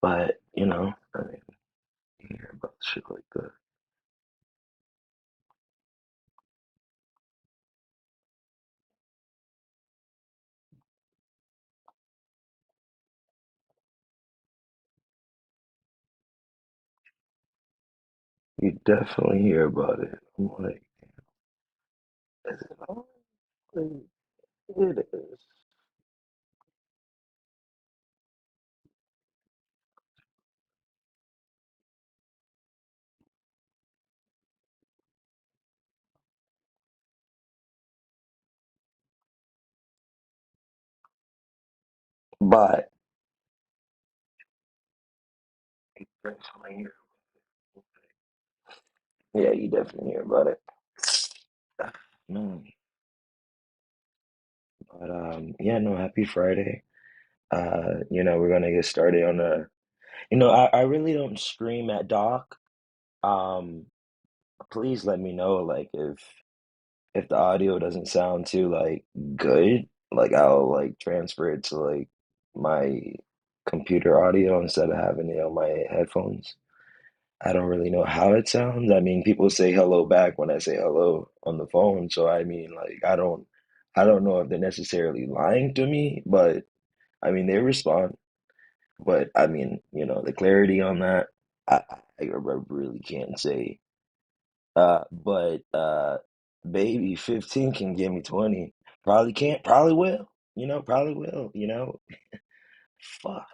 But, I mean, you hear about shit like that. You definitely hear about it. I'm like, is it all? It is. But you definitely hear. Yeah, you definitely hear about it. Man, but yeah, no, happy Friday. We're gonna get started on I really don't stream at Doc. Um, Please let me know like if the audio doesn't sound too like good, like I'll like transfer it to like my computer audio instead of having it on my headphones. I don't really know how it sounds. I mean, people say hello back when I say hello on the phone, so I mean, like I don't know if they're necessarily lying to me, but I mean, they respond. But I mean, the clarity on that, I really can't say. But baby, 15 can give me 20. Probably can't, probably will. Probably will, Fuck,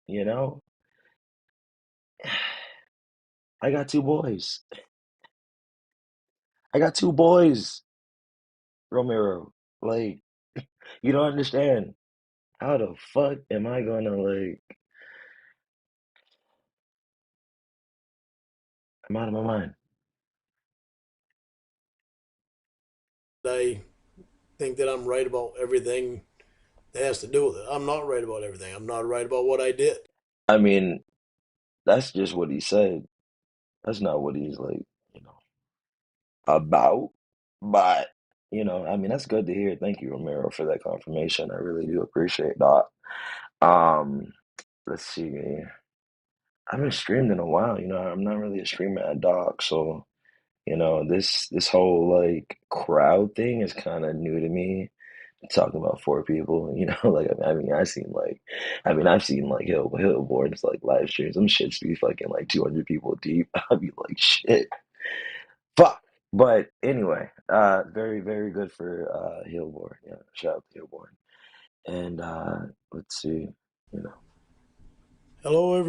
you know? I got two boys. I got two boys, Romero. Like, you don't understand. How the fuck am I gonna like I'm out of my mind. I think that I'm right about everything that has to do with it. I'm not right about everything. I'm not right about what I did. I mean, that's just what he said. That's not what he's like, you know, about. But, I mean, that's good to hear. Thank you, Romero, for that confirmation. I really do appreciate that. Um, let's see. I haven't streamed in a while. I'm not really a streamer at Doc, so this whole like crowd thing is kind of new to me. Talking about four people, like I've seen like Hillboards like live streams. Some shits be fucking like 200 people deep. I'd be like, shit, fuck. But anyway, very very good for Hillboard. Yeah, shout out to Hillboard. And let's see, you know, Hello,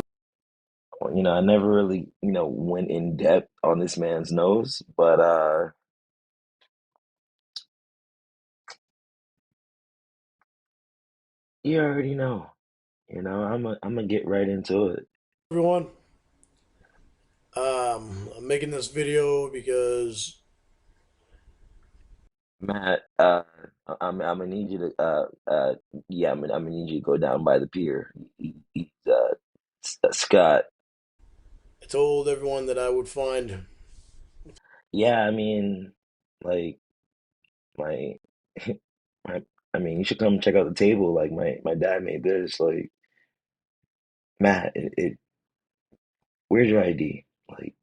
everyone. I never really went in depth on this man's nose, but you already know. I'm gonna get right into it. Everyone. I'm making this video because Matt, I'm gonna need you to yeah, I'm gonna need you to go down by the pier. Scott. I told everyone that I would find Yeah, I mean, like my my I mean, you should come check out the table. Like my dad made this. Like Matt, where's your ID? Like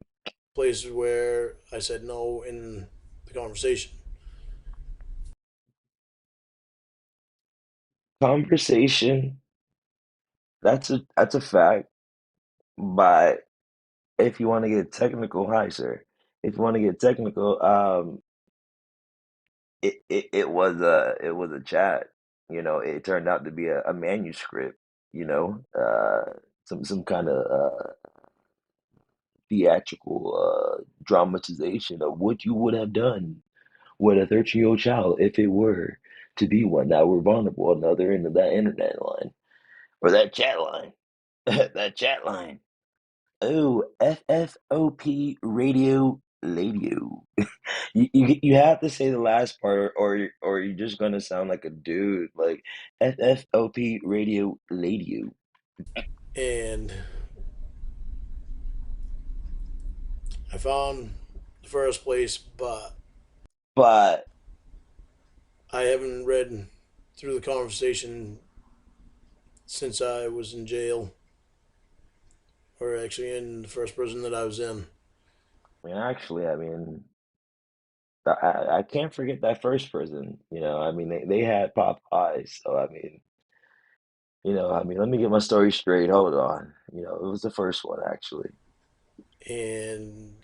places where I said no in the conversation. conversation. That's a fact. But if you want to get technical, hi sir. If you want to get technical, it was a chat. It turned out to be a manuscript. Some kind of theatrical dramatization of what you would have done with a 13-year-old child if it were to be one that were vulnerable on the other end of that internet line or that chat line, that chat line. Oh, FFOP radio. You have to say the last part, or you're just gonna sound like a dude. Like FFOP radio. And I found the first place, but But I haven't read through the conversation since I was in jail. or actually in the first prison that I was in. I mean, actually, I mean, I can't forget that first prison. I mean, they had Popeyes, so I mean, I mean, let me get my story straight. Hold on. It was the first one actually. And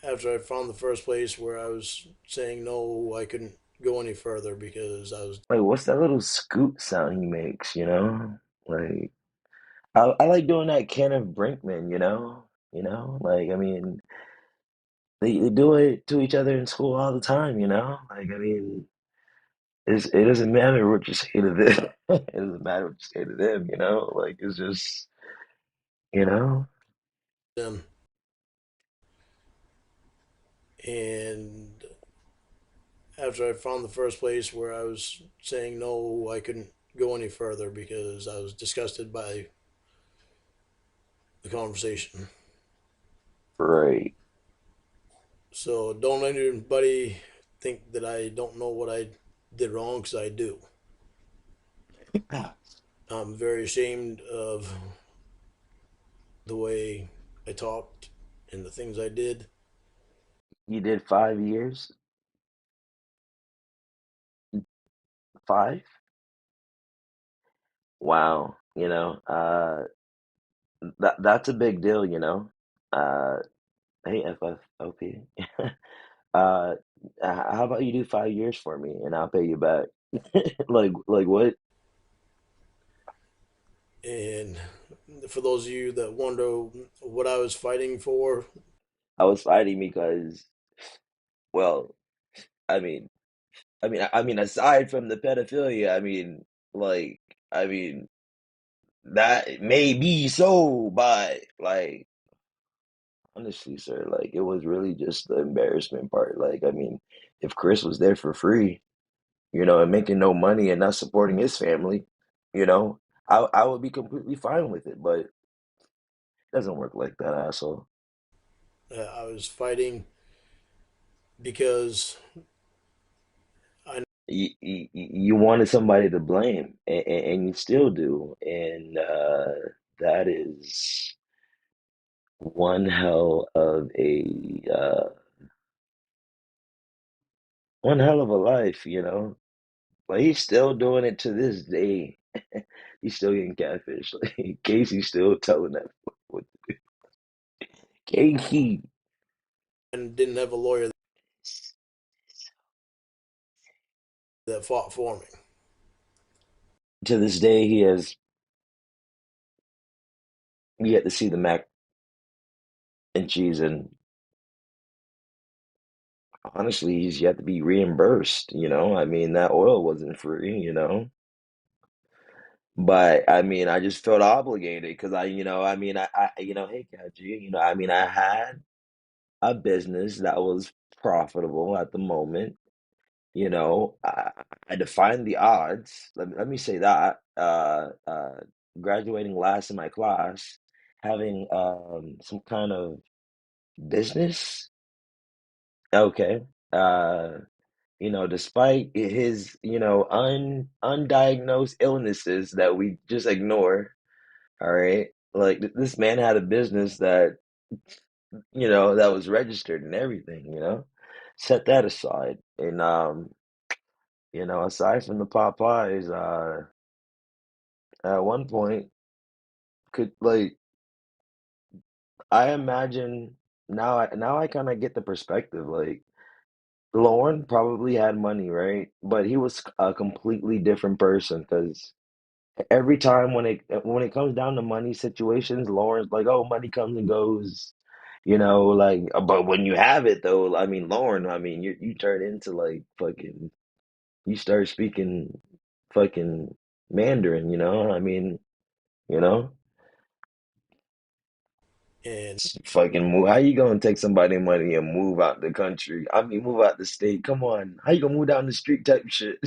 after I found the first place where I was saying no, I couldn't go any further because I was Like, what's that little scoop sound he makes? Like I like doing that Kenneth Brinkman. Like I mean, they do it to each other in school all the time. Like I mean, it doesn't matter what you say to them. It doesn't matter what you say to them. Like it's just you know. in. And after I found the first place where I was saying no, I couldn't go any further because I was disgusted by the conversation. Right. So don't let anybody think that I don't know what I did wrong, because I do. I'm very ashamed of the way I talked and the things I did. You did 5 years? Five? Wow. That's a big deal. Uh, hey, FFOP. Uh, how about you do 5 years for me and I'll pay you back? Like what? And for those of you that wonder what I was fighting for, I was fighting because, well, I mean, I mean, aside from the pedophilia, I mean, like, I mean, that may be so, but like, honestly, sir, like, it was really just the embarrassment part. Like, I mean, if Chris was there for free, and making no money and not supporting his family, you know, I would be completely fine with it, but it doesn't work like that, asshole. I was fighting because I You wanted somebody to blame, and you still do, and that is one hell of one hell of a life, But he's still doing it to this day. He's still getting catfish. Like Casey's still telling that what Casey. didn't have a lawyer that fought for me. To this day, he has yet to see the mac and cheese, and honestly, he's yet to be reimbursed. I mean, that oil wasn't free. But I mean, I just felt obligated because I mean, hey, Kat I mean, I had a business that was profitable at the moment. I, I defined the odds. Let me say that. Graduating last in my class, having some kind of business. Okay. Uh, despite his, undiagnosed illnesses that we just ignore. All right. Like this man had a business that was registered and everything. Set that aside. And aside from the Popeyes, at one point could like I imagine now I kind of get the perspective. Like Lauren probably had money, right? But he was a completely different person because every time when it comes down to money situations, Lauren's like, "Oh, money comes and goes." Like, but when you have it though, I mean, Lauren, I mean, you turn into like fucking, you start speaking fucking Mandarin, I mean, you know, And fucking move. How you gonna take somebody money and move out the country? I mean, move out the state. Come on, how you gonna move down the street type shit?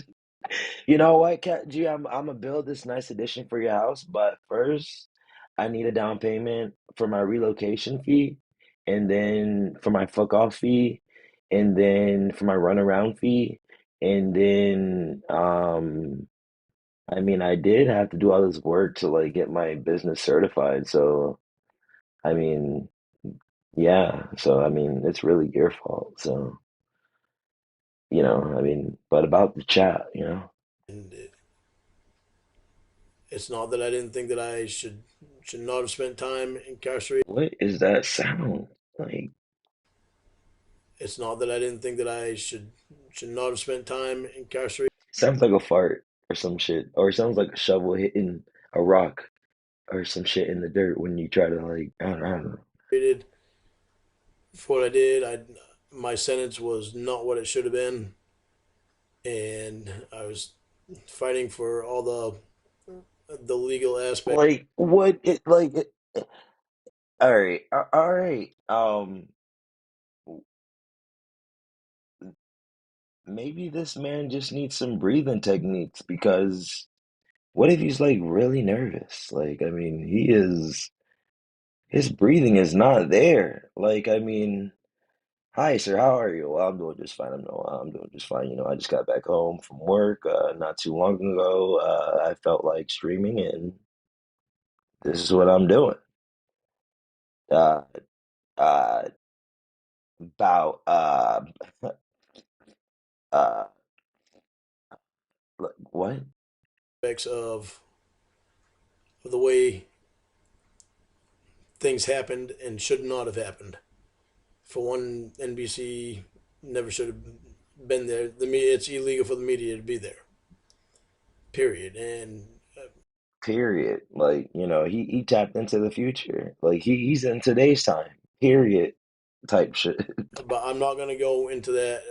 You know what, Cat G? I'm gonna build this nice addition for your house, but first, I need a down payment for my relocation fee, and then for my fuck off fee, and then for my runaround fee, and then I mean, I did have to do all this work to like get my business certified, so I mean, yeah. So I mean, it's really your fault. So I mean, but about the chat, And it's not that I didn't think that I should not have spent time incarcerated. what is that sound? Like, It's not that I didn't think that I should not have spent time incarcerated. sounds like a fart or some shit, or it sounds like a shovel hitting a rock or some shit in the dirt when you try to like, I don't know. For what I did, I my sentence was not what it should have been, and I was fighting for all the legal aspect Like, what it like? All right, all right. Maybe this man just needs some breathing techniques because what if he's like really nervous? Like, I mean, his breathing is not there. Like, I mean, hi, sir, how are you? Well, I'm doing just fine. I'm doing just fine. I just got back home from work not too long ago. I felt like streaming, and this is what I'm doing. Uh, uh, about uh, what? of the way things happened and should not have happened. For one, NBC never should have been there. The media, it's illegal for the media to be there. Period. And Period. Like, he tapped into the future. Like he's in today's time. Period. Type shit. but I'm not gonna go into that.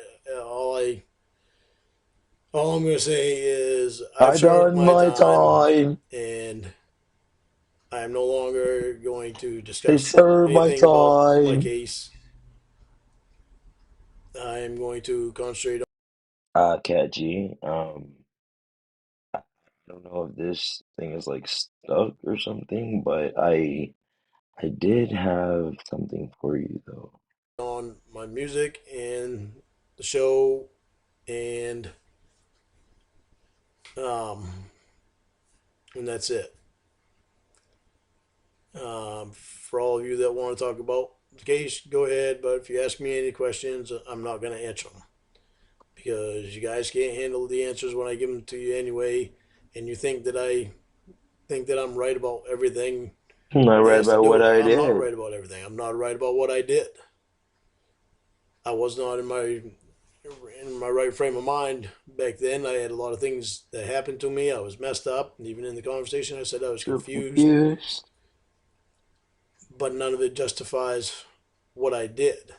All I'm gonna say is I've I served done my my time, time. and I am no longer going to I discuss served my anything about my time. case. I am going to concentrate Cat G. I don't know if this thing is like stuck or something, but I did have something for you though. on my music and the show, and um, and that's it. For all of you that want to talk about the case, go ahead. But if you ask me any questions, I'm not going to answer them because you guys can't handle the answers when I give them to you anyway. And you think that I'm right about everything I'm not that right has to about do what with it. I I'm not did. right about everything. I'm not right about what I did. I was not in my right frame of mind back then. I had a lot of things that happened to me. I was messed up, and even in the conversation, I said I was You're confused, confused. but none of it justifies what I did.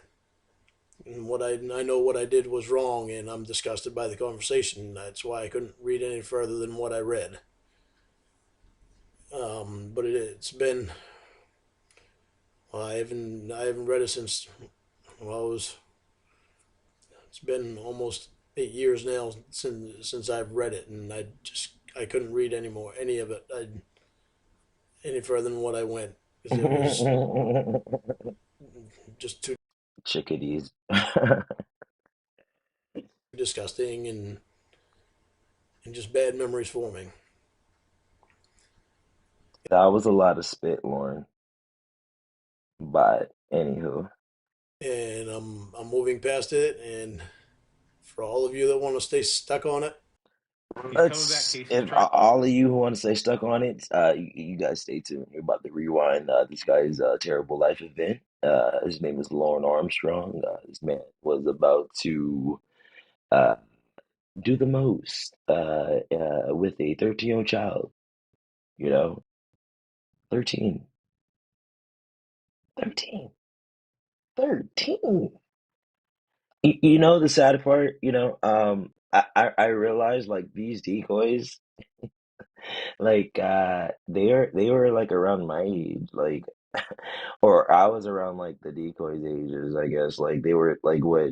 And I know what I did was wrong, and I'm disgusted by the conversation. That's why I couldn't read any further than what I read. But it's been well, I haven't read it since well, it's been almost 8 years now since I've read it, and I couldn't read any of it any further than what I went because it was just too Chickadees. disgusting and just bad memories forming. That was a lot of spit, Lauren. But anywho, And I'm moving past it, and for all of you that want to stay stuck on it, let's if all of you who want to stay stuck on it, you guys stay tuned. We're about to rewind this guy's terrible life event. His name is Lauren Armstrong. This man was about to uh, do the most with a 13-year-old child. You know, 13, 13, 13. You know the sad part, I realized like these decoys, like they were like around my age, like or I was around like the decoys ages, I guess. Like they were like what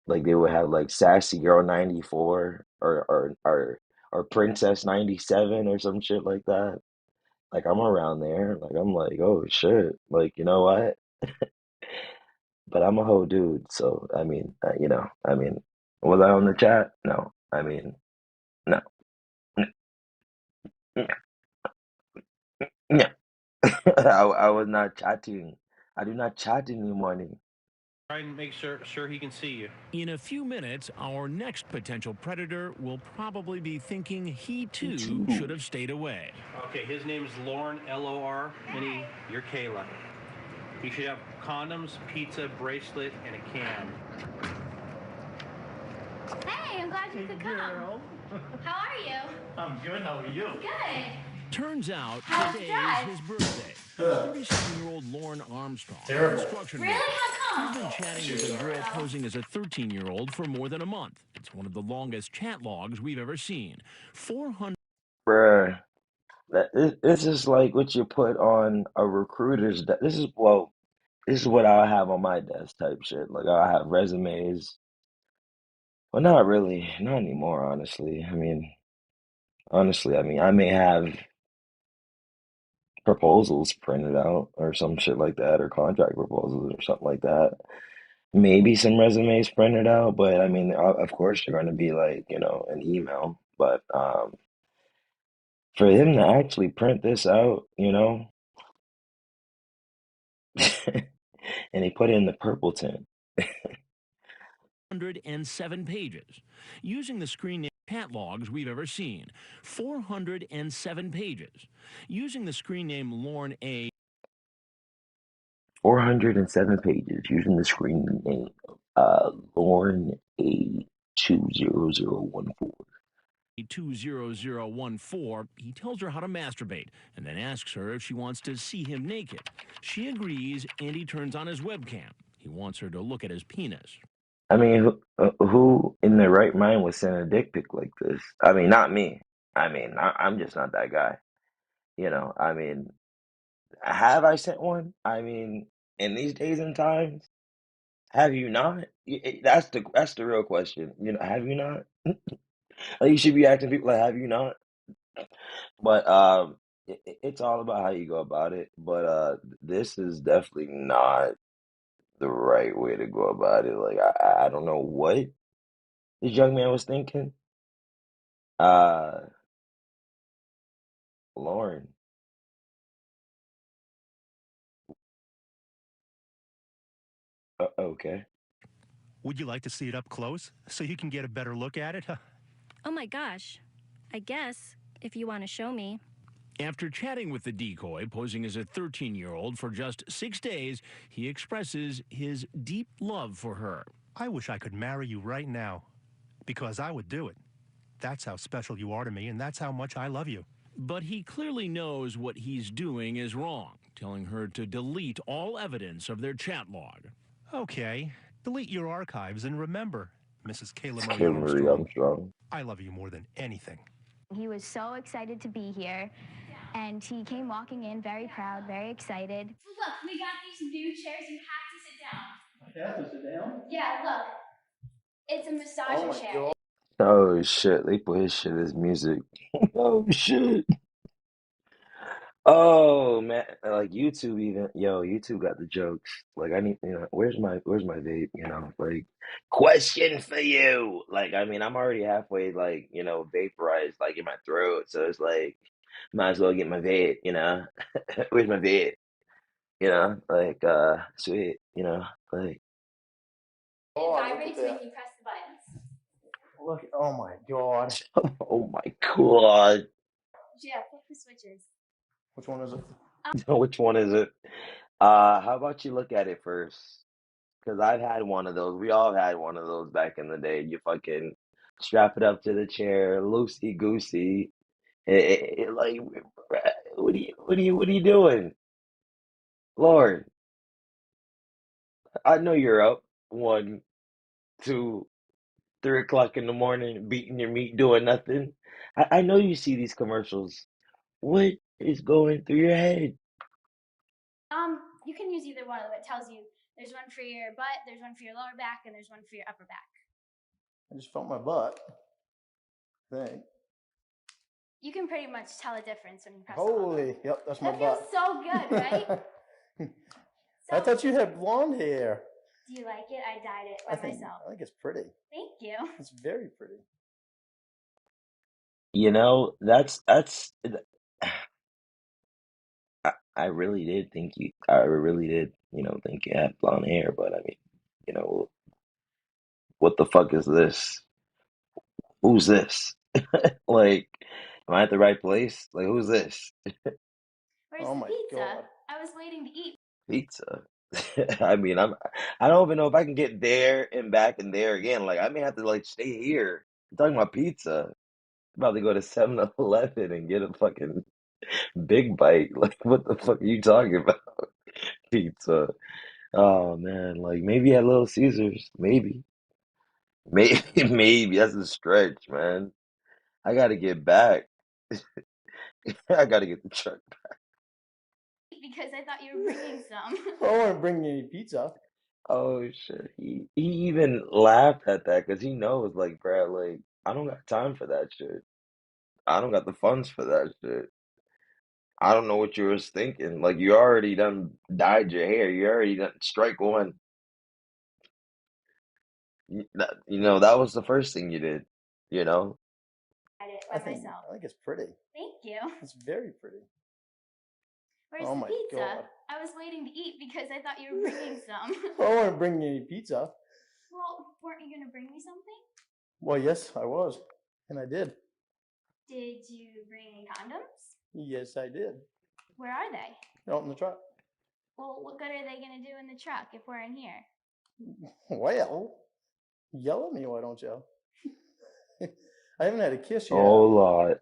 like they would have like Sassy Girl 94 or Princess 97 or some shit like that. Like I'm around there. Like I'm like, oh shit. Like you know what? But I'm a whole dude, so I mean, I mean, was I on the chat? No, I mean, no, no, no. I was not chatting. I do not chat in the morning. Try and make sure he can see you. In a few minutes, our next potential predator will probably be thinking he Me too should too. have stayed away. Okay, his name is Lauren, Lor, and you're Kayla. You should have condoms, pizza, bracelet, and a can. Hey, I'm glad you could come. Girl. How are you? I'm good. How are you? Good. Turns out How's the today drive? is his birthday. 37-year-old Lauren Armstrong, Terrible. construction Really? worker. How He's come? been chatting with a girl posing as a 13-year-old for more than a month. It's one of the longest chat logs we've ever seen. 400 Bruh. This is like what you put on a recruiter's desk. This is what I'll have on my desk type shit. Like I'll have resumes. Well, not really, not anymore, honestly. I mean, I may have proposals printed out or some shit like that, or contract proposals or something like that. Maybe some resumes printed out, but I mean, of course, they're going to be like, an email. But for him to actually print this out, and he put it in the purple tint. 407 pages. Using the screen name chat logs we've ever seen. 407 pages. Using the screen name Lauren A. 407 pages using the screen name Lauren A20014. 20014, he tells her how to masturbate and then asks her if she wants to see him naked. She agrees and he turns on his webcam. He wants her to look at his penis. I mean, who in their right mind would send a dick pic like this? I mean, not me. I mean, I'm just not that guy. I mean, have I sent one? I mean, in these days and times, have you not? That's the real question. Have you not? Like, you should be asking people like, have you not? But it's all about how you go about it. But this is definitely not the right way to go about it. Like, I don't know what this young man was thinking. Uh, Lauren. Okay. Would you like to see it up close so you can get a better look at it? Oh my gosh. I guess, if you want to show me. After chatting with the decoy, posing as a 13-year-old for just 6 days, he expresses his deep love for her. I wish I could marry you right now, because I would do it. That's how special you are to me, and that's how much I love you. But he clearly knows what he's doing is wrong, telling her to delete all evidence of their chat log. Okay, delete your archives and remember, Mrs. Kayla It's Marie Kim Marie Armstrong, Armstrong. I love you more than anything. He was so excited to be here, and he came walking in very proud, very excited. Look, we got these new chairs. You have to sit down. I have to sit down? Yeah, look. It's a massager chair. God. Oh shit, they put his shit as music. Oh shit. Oh man, like YouTube even, YouTube got the jokes. Like I need, where's my vape, like question for you. Like I mean, I'm already halfway like, vaporized like in my throat, so it's like might as well get my vape. Where's my vape? Like sweet, like It vibrates when you press the buttons. Look, oh my God. oh my God. Yeah, pick the switches. Which one is it? Which one is it? How about you look at it first? Because I've had one of those. We all had one of those back in the day. You fucking strap it up to the chair, loosey goosey. Like, what are you doing? Lord, I know you're up 1, 2, 3 o'clock in the morning, beating your meat, doing nothing. I know you see these commercials. What is going through your head? You can use either one of them. It tells you there's one for your butt, there's one for your lower back, and there's one for your upper back. I just felt my butt. I think. You can pretty much tell a difference when you press Holy, yep, that's my That feels butt. so good, right? I thought you had blonde hair. Do you like it? I dyed it by myself. I think it's pretty. Thank you. It's very pretty. That's I really did think I really did, think you had blonde hair, but I mean, what the fuck is this? Who's this? Like, am I at the right place? Like, who's this? Where's the pizza? God. I was waiting to eat. Pizza. I mean, I don't even know if I can get there and back and there again. Like, I may have to like stay here. I'm talking about pizza. I'm about to go to 7-Eleven and get a fucking big bite. Like, what the fuck are you talking about? Pizza. Oh man, like maybe at Little Caesars. Maybe, maybe that's a stretch, man. I gotta get back. I gotta get the truck. Because I thought you were bringing some. I wasn't bringing any pizza. Oh shit. He even laughed at that because he knows, like, Brad, like, I don't got time for that shit. I don't got the funds for that shit. I don't know what you was thinking. Like, you already done dyed your hair. You already done strike one. That was the first thing you did, you know? I did it by myself. I think it's pretty. Thank you. It's very pretty. Where's the pizza? God. I was waiting to eat because I thought you were bringing some. I wasn't bringing any pizza. Well, weren't you gonna bring me something? Well, yes, I was, and I did. Did you bring any condoms? Yes, I did. Where are they? Out in the truck. Well, what good are they gonna do in the truck if we're in here? Well, yell at me, why don't you? I haven't had a kiss yet. Oh, lot.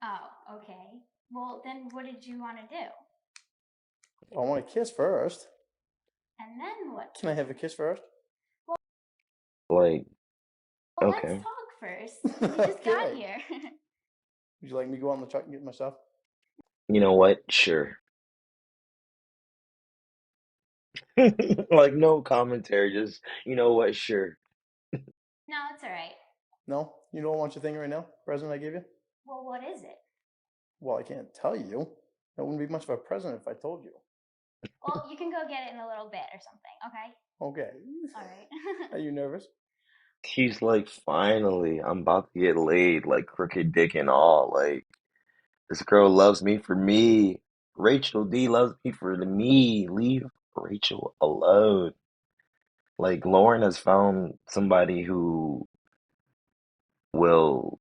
Oh, okay. Well, then what did you want to do? Well, I want a kiss first. And then what? Can I have a kiss first? Like, Well, okay. let's talk first. We just got here. Would you like me to go out in the truck and get my stuff? You know what? Sure. Like, no commentary, just, you know what? Sure. No, it's all right. No? You don't want your thing right now? Present I gave you? Well, what is it? Well, I can't tell you. That wouldn't be much of a present if I told you. Well, you can go get it in a little bit or something, okay? Okay. All right. Are you nervous? He's like, finally, I'm about to get laid, like crooked dick and all. Like, this girl loves me for me. Rachel D loves me for the me. Leave Rachel alone. Like, Lauren has found somebody who will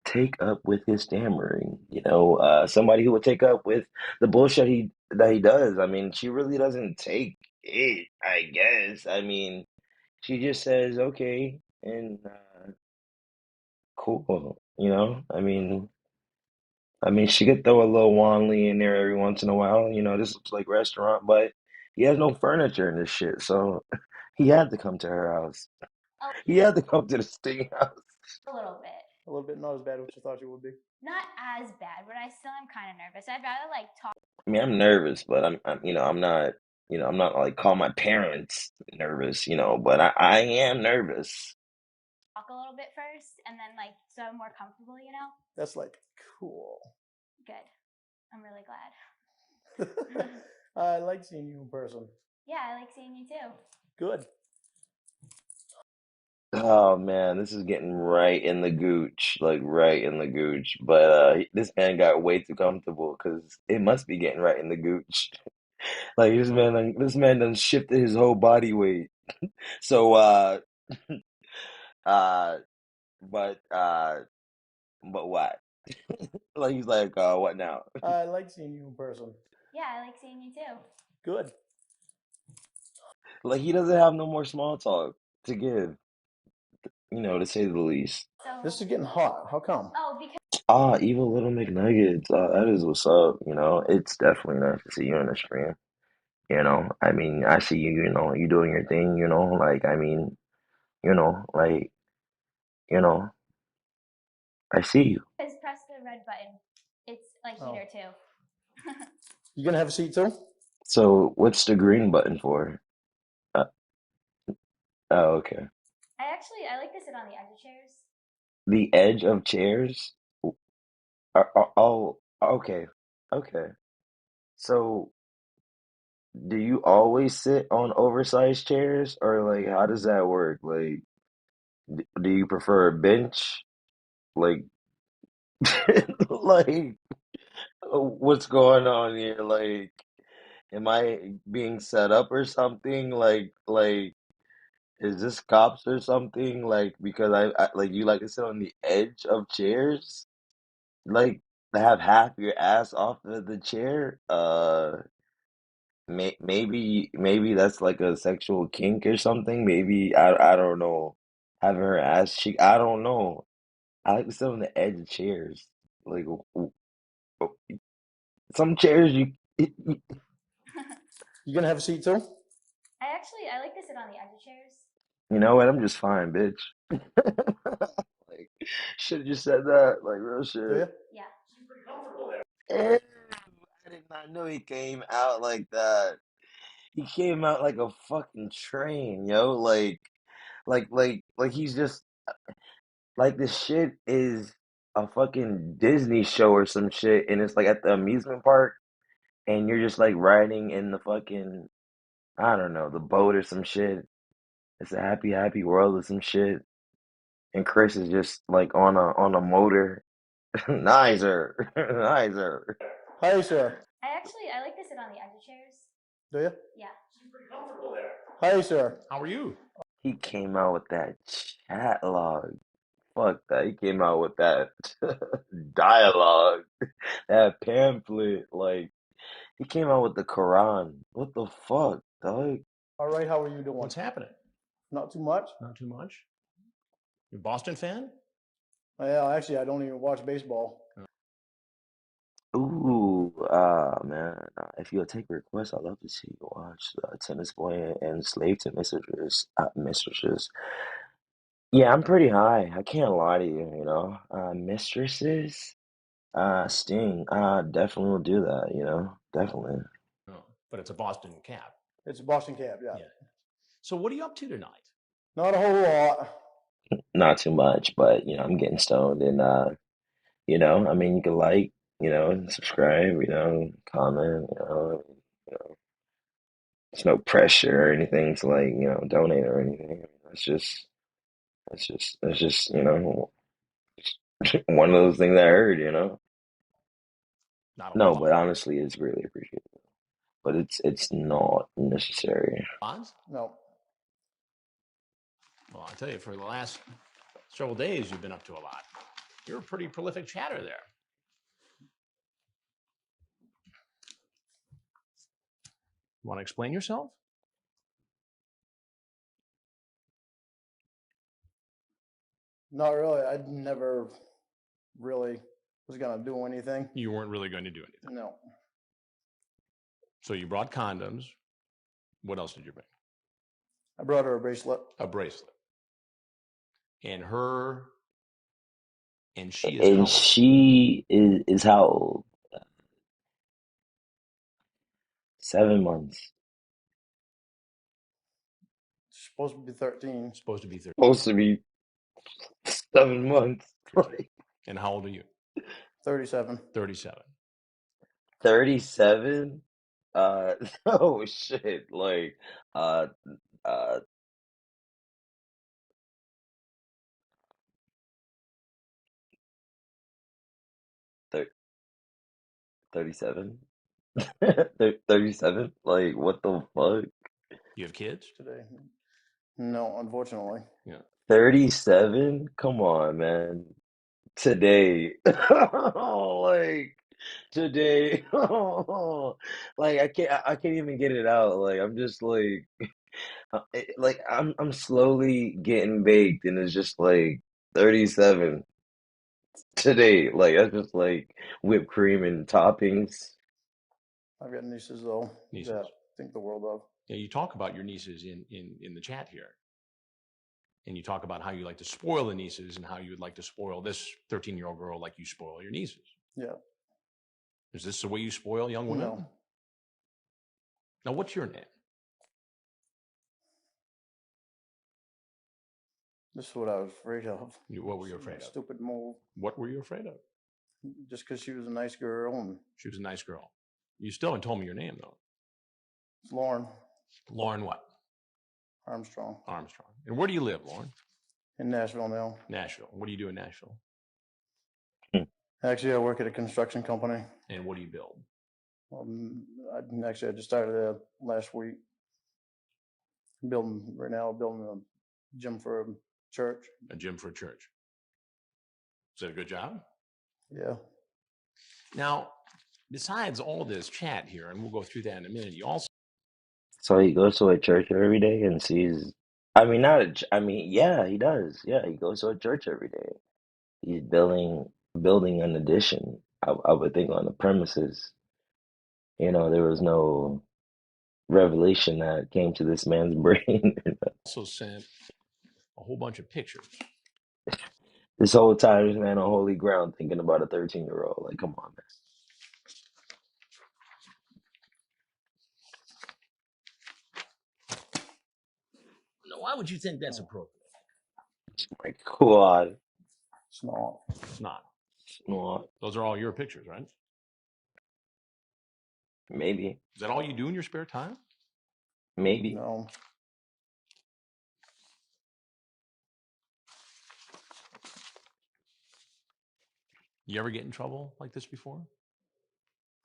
take up with his stammering, somebody who would take up with the bullshit that he does. I mean, she really doesn't take it, I guess. I mean, she just says, okay, and cool, I mean, she could throw a little Wanley in there every once in a while. This looks like restaurant, but he has no furniture in this shit, so he had to come to her house. He had to come to the Sting house. A little bit. A little bit, not as bad as you thought you would be. Not as bad, but I still am kind of nervous. I'd rather like talk. I mean, I'm nervous, but I'm not like call my parents nervous, but I am nervous. Talk a little bit first, and then like so I'm more comfortable. That's like cool. Good. I'm really glad. I like seeing you in person. Yeah, I like seeing you too. Good. Oh man, this is getting right in the gooch, like right in the gooch. But this man got way too comfortable because it must be getting right in the gooch. Like this man done shifted his whole body weight. So uh, but what? Like he's like, what now? I like seeing you in person. Yeah, I like seeing you too. Good. Like he doesn't have no more small talk to give, to say the least. So This is getting hot. How come? oh, because Evil little McNuggets. That is what's up. It's definitely nice to see you on the stream. I mean, I see you. You doing your thing. Like I mean, like I see you. just press the red button. It's like heater too. You gonna have a seat too? So what's the green button for? Uh, oh, okay. I like to sit on the edge of chairs. The edge of chairs. Oh, okay, okay. So, do you always sit on oversized chairs, or like how does that work? Like, do you prefer a bench? Like, like, What's going on here? Like, am I being set up or something? Like, is this cops or something? Like, because I like you like to sit on the edge of chairs, like to have half your ass off of the chair. Maybe that's like a sexual kink or something. Maybe I don't know. Having her ass cheek, I don't know. I like to sit on the edge of chairs. Like some chairs You gonna have a seat too? I like to sit on the edge of chairs. you know what? I'm just fine, bitch. Like should have just said that, like real Do shit. you? Yeah. Ew, I did not know he came out like that. He came out like a fucking train, yo. Like he's just like this shit is a fucking Disney show or some shit, and it's like at the amusement park, and you're just like riding in the fucking I don't know the boat or some shit. It's a happy world or some shit, and Chris is just like on a motor. Nicer, nicer. Hi, sir. I like to sit on the edge of chairs. Do you? Yeah. Hi, sir. How are you? He came out with that chat log. Fuck that. He came out with that dialogue, that pamphlet. Like, he came out with the Quran. What the fuck, dog? All right, how are you doing? What's happening? Not too much. Not too much. You a Boston fan? Yeah, actually, I don't even watch baseball. Ooh, man. If you'll take requests, I'd love to see you watch Tennis Boy and Slave to Mistresses. Yeah, I'm pretty high. I can't lie to you, you know. Mistresses, Sting, definitely will do that, you know. Definitely. No, but it's a Boston cap. It's Boston Cab, yeah. Yeah. So what are you up to tonight? Not a whole lot. Not too much, but you know, I'm getting stoned and you know, I mean you can like, you know, and subscribe, you know, comment, you know, there's no pressure or anything to like, you know, donate or anything. It's just, you know, one of those things I heard, you know. Not a No, lot. but honestly it's really appreciated. But it's not necessary. Odds? No. Well, I'll tell you, for the last several days, you've been up to a lot. You're a pretty prolific chatter there. Want to explain yourself? Not really. I never really was gonna do anything. You weren't really going to do anything. No. So you brought condoms. What else did you bring? I brought her a bracelet. A bracelet. And her, and she is how And old? she is how old? 7 months. She's supposed to be 13. Supposed to be 30. Supposed to be 7 months. Like And how old are you? 37. 37. 37? Uh, oh shit. Like, uh, uh, thir 37? 37? Like, what the fuck? You have kids? Today. No, unfortunately. Yeah. 37? Come on, man. Today. Like, today. Like, I can't even get it out. Like, I'm just like I'm slowly getting baked, and it's just like 37 today. Like that's just like whipped cream and toppings. I've got nieces though Nieces. that I think the world of. Yeah, you talk about your nieces in the chat here. And you talk about how you like to spoil the nieces and how you would like to spoil this 13-year-old girl like you spoil your nieces. Yeah. Is this the way you spoil young women? No. Now, what's your name? This is what I was afraid of. What were you afraid of? Stupid move. What were you afraid of? Just because she was a nice girl and She was a nice girl. You still haven't told me your name, though. it's Lauren Lauren what? Armstrong Armstrong. And where do you live, Lauren? in Nashville now. Nashville. What do you do in Nashville? Actually, I work at a construction company. And what do you build? I just started there last week. Building a gym for a church. A gym for a church. Is that a good job? Yeah. Now, besides all this chat here, and we'll go through that in a minute, you also So he goes to a church every day and sees. I mean, not a. I mean, yeah, he does. Yeah, he goes to a church every day. He's building an addition. I would think on the premises. There was no revelation that came to this man's brain. also sent a whole bunch of pictures. This whole time, this man on holy ground thinking about a 13-year-old. Like, come on, man. Now, why would you think that's appropriate? My God. It's not. It's not. Well, Those are all your pictures, right? maybe. Is that all you do in your spare time? Maybe. No. You ever get in trouble like this before?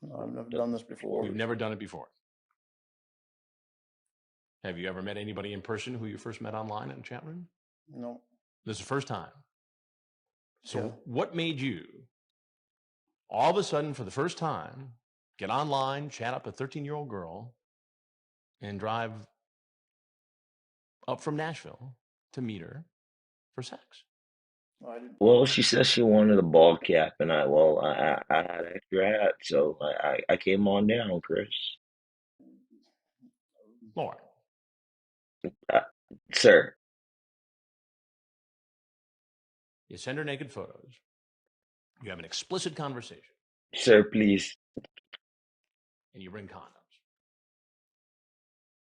No, I've never done this before. You've never done it before. Have you ever met anybody in person who you first met online in a chat room? No. This is the first time. So Yeah. what made you all of a sudden, for the first time, get online, chat up a 13-year-old girl, and drive up from Nashville to meet her for sex? Well, she says she wanted a ball cap, and I had extra hat, so I came on down, Chris. Lauren. Sir. You send her naked photos. You have an explicit conversation. Sir, please. And you bring condoms.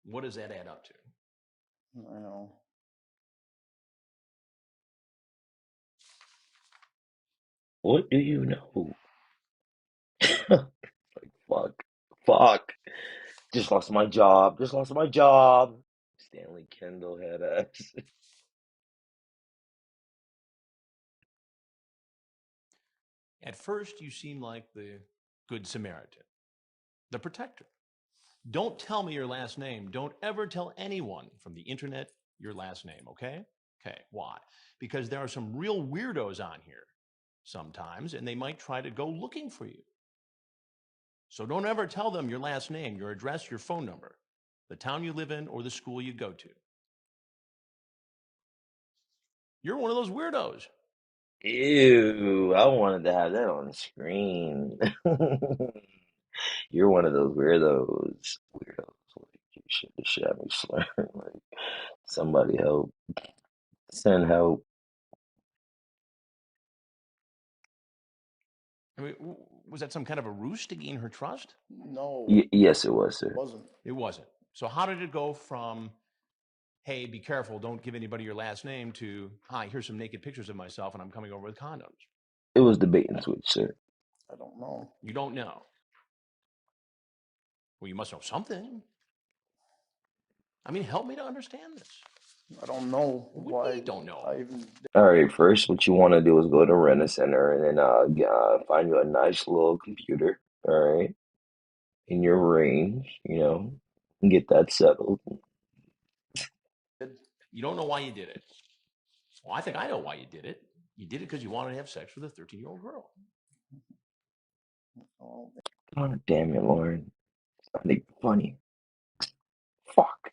What does that add up to? I know. What do you know? Like, fuck. Just lost my job. Stanley Kendall had ass. At first, you seem like the good Samaritan, the protector. Don't tell me your last name. Don't ever tell anyone from the internet your last name, okay? Okay, why? Because there are some real weirdos on here sometimes, and they might try to go looking for you. So don't ever tell them your last name, your address, your phone number, the town you live in, or the school you go to. You're one of those weirdos. Ew, I wanted to have that on the screen. You're one of those weirdos. Like, you should have me slurring. Like, somebody help. Send help. I mean, was that some kind of a ruse to gain her trust? No. Yes, it was, sir. It wasn't. It wasn't. So how did it go from, hey, be careful, don't give anybody your last name, to, hi, here's some naked pictures of myself and I'm coming over with condoms? It was the bait and switch, sir. I don't know. You don't know. Well, you must know something. I mean, help me to understand this. I don't know why. You don't know. All right, first, what you want to do is go to Rent-A-Center and then find you a nice little computer, all right, in your range, and get that settled. You don't know why you did it. Well, I think I know why you did it. You did it because you wanted to have sex with a 13-year-old girl. God damn it, Lauren. It's not even funny. Fuck.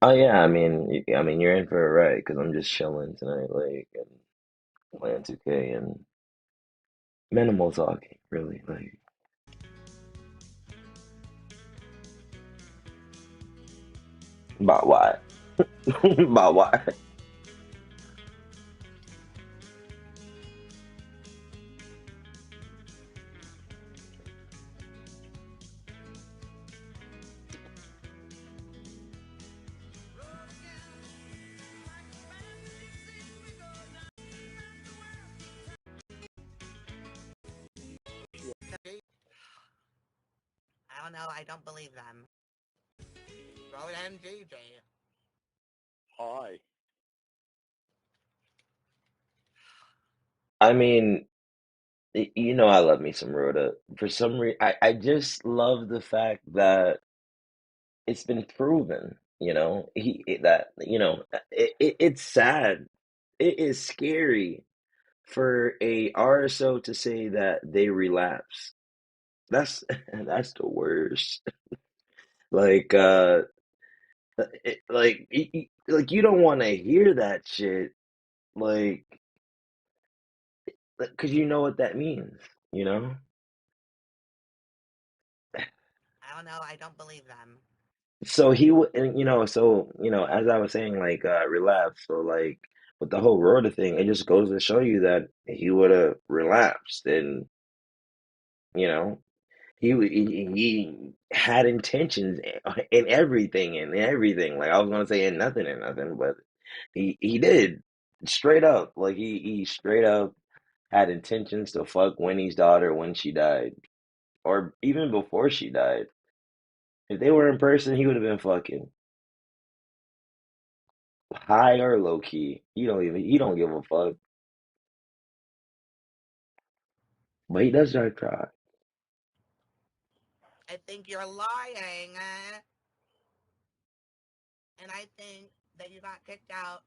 Oh yeah, I mean, you're in for a ride because I'm just chilling tonight, like, and playing 2K and minimal talking, really, like. About what? About what? don't know. I don't believe them. Road MGJ. Hi. I mean, you know, I love me some Rhoda. For some reason, I just love the fact that it's been proven, you know, that, you know, it's sad. It is scary for a RSO to say that they relapse. That's that's the worst. Like, like you don't want to hear that shit, like, because you know what that means, you know? I don't know. I don't believe them. So he would, and you know, as I was saying, like, relapse. So, like, with the whole Rhoda thing, it just goes to show you that he would have relapsed, and you know, he had intentions in everything. Like I was gonna say in nothing and nothing, but he did straight up. Like he straight up had intentions to fuck Winnie's daughter when she died, or even before she died. If they were in person, he would have been fucking high or low key. He don't give a fuck. But he does drive try. I think you're lying. And I think that you got kicked out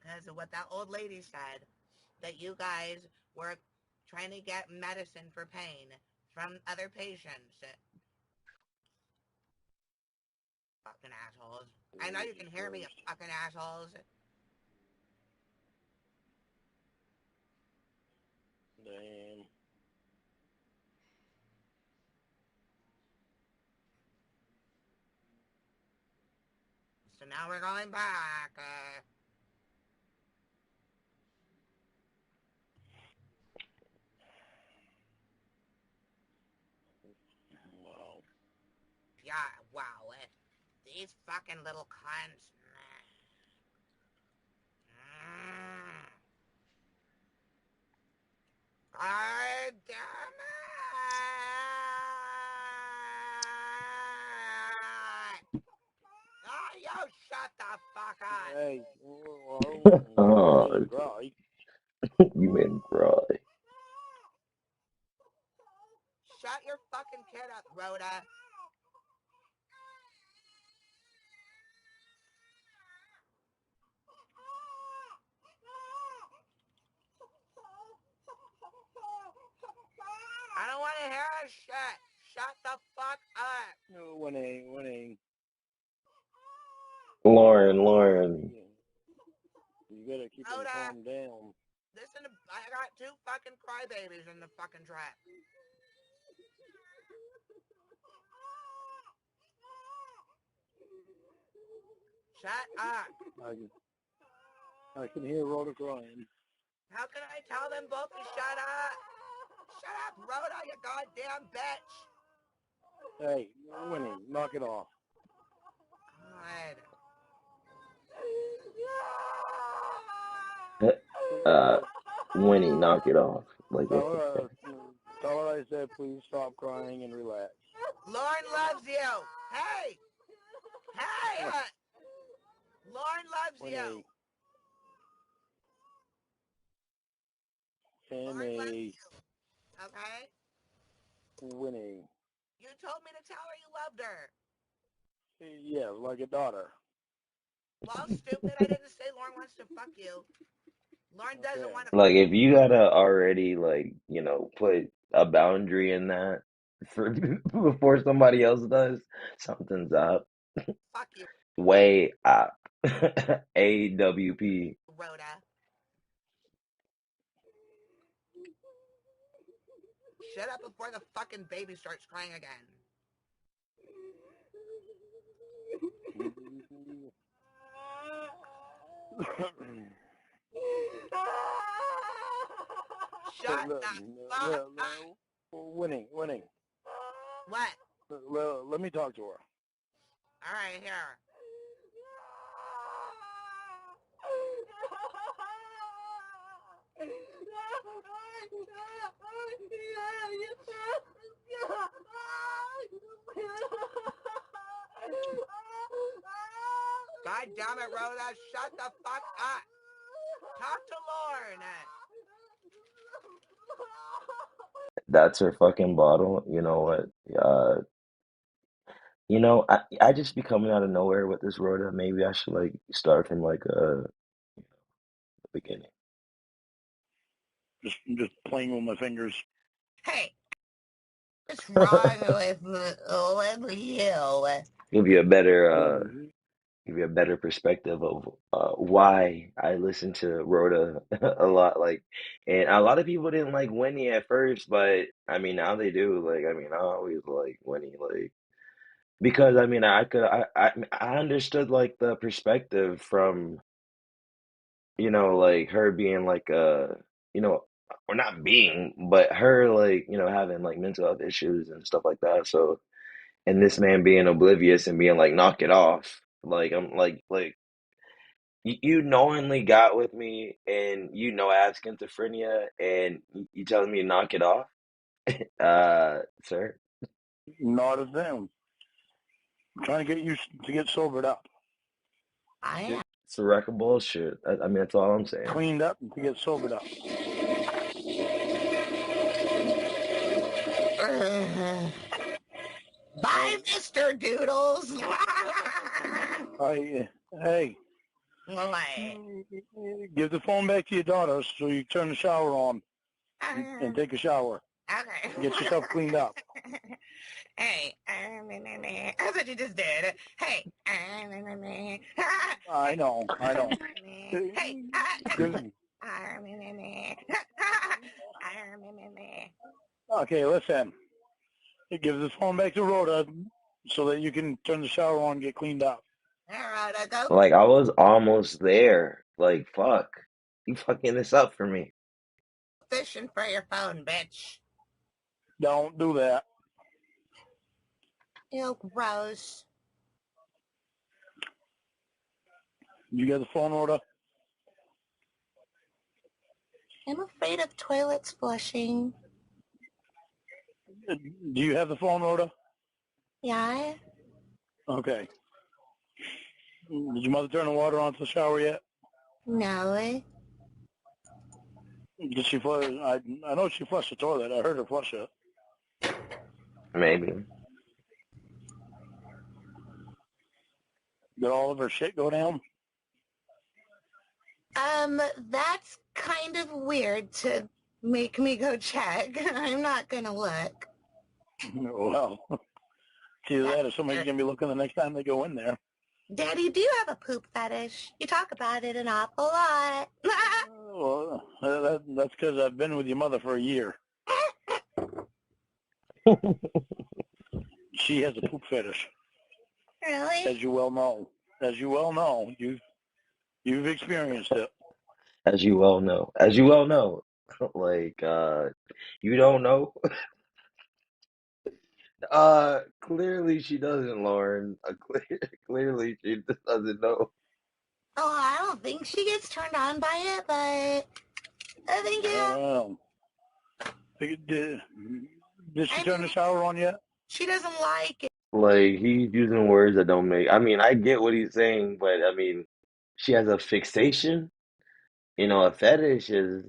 because of what that old lady said. That you guys were trying to get medicine for pain from other patients. Fucking assholes. I know you can hear me, you fucking assholes. Damn. So now we're going back. Wow. Yeah, wow. These fucking little cunts. God damn it! Oh, you shut the fuck up! Hey, well, you made Oh, him cry. you made him cry. Shut your fucking kid up, Rhoda. I don't want to hear this shit. Shut the fuck up. No, winning. Lauren. You gotta keep him Rhoda, calm down. listen, I got two fucking crybabies in the fucking trap. Shut up. I can hear Rhoda crying. How can I tell them both to shut up? Shut up, Rhoda, you goddamn bitch. Hey, winning, knock it off. God. Winnie, knock it off. Like, Tell her I said please stop crying and relax. Lauren loves you. Hey. Hey. Lauren loves you. Lauren loves Sammy. you. Okay? Winning. You told me to tell her you loved her. Yeah, like a daughter. Well, stupid, I didn't say Lauren wants to fuck you. Lauren doesn't want to like if you gotta already like, you know, put a boundary in that for before somebody else does, something's up. fuck you, Way up. AWP. Rhoda. Shut up before the fucking baby starts crying again. Shut the fuck up. Winning. What? Let me talk to her. All right, here. God damn it, Rhoda, shut the fuck up. Talk to Lauren. That's her fucking bottle. You know what? I just be coming out of nowhere with this Rhoda. Maybe I should like start from like the beginning. Just playing with my fingers. Hey, what's wrong with you? Give you a better give you a better perspective of why I listen to Rhoda a lot. Like, and a lot of people didn't like Winnie at first, but I mean now they do. Like, I mean I always like Winnie, like because I mean I understood like the perspective from like her being like you know or not being, but her like having like mental health issues and stuff like that. So and this man being oblivious and being like knock it off. Like I'm like you knowingly got with me and I have schizophrenia and you telling me to knock it off, sir? Not a thing. I'm trying to get you to get sobered up. I It's a wreck of bullshit. I mean, that's all I'm saying. Cleaned up and to get sobered up. am. Bye, Mr. Doodles. Hey, What? give the phone back to your daughter so you turn the shower on and take a shower. Okay. Get yourself cleaned up. Hey, that's what you just did. Hey, I know. hey, Okay, listen. Give the phone back to Rhoda so that you can turn the shower on and get cleaned up. all right, I go Like I was almost there. Like fuck, you fucking this up for me. fishing for your phone, bitch. Don't do that. Ew, gross. You got the phone, Rhoda? I'm afraid of toilets flushing. Do you have the phone, Rhoda? Yeah? Okay. Did your mother turn the water on to the shower yet? No. Did she flush? I know she flushed the toilet. I heard her flush it. Maybe. Did all of her shit go down? That's kind of weird to make me go check. I'm not gonna look. Well, either that or somebody's going to be looking the next time they go in there. Daddy, do you have a poop fetish? You talk about it an awful lot. Well, that's because I've been with your mother for a year. She has a poop fetish. Really? As you well know. You've experienced it. As you well know. As you well know. Like you don't know? Clearly she doesn't, Lauren. Clearly she just doesn't know. Oh, I don't think she gets turned on by it, but I think Did she turn the shower on yet? she doesn't like it. Like he's using words that don't make. I mean, I get what he's saying, but I mean, she has a fixation. A fetish is.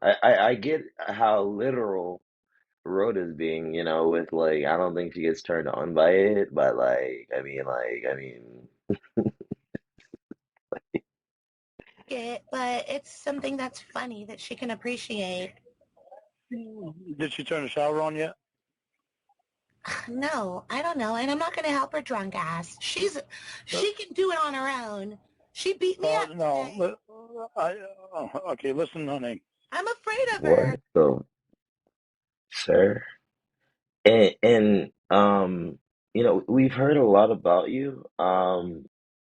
I get how literal Rhoda's being. With like, I don't think she gets turned on by it, but I mean. It, but it's something that's funny that she can appreciate. Did she turn the shower on yet? No, I don't know, and I'm not going to help her drunk ass. She can do it on her own. She beat me up. No. Okay, listen, honey. I'm afraid of her. What the, sir? And we've heard a lot about you.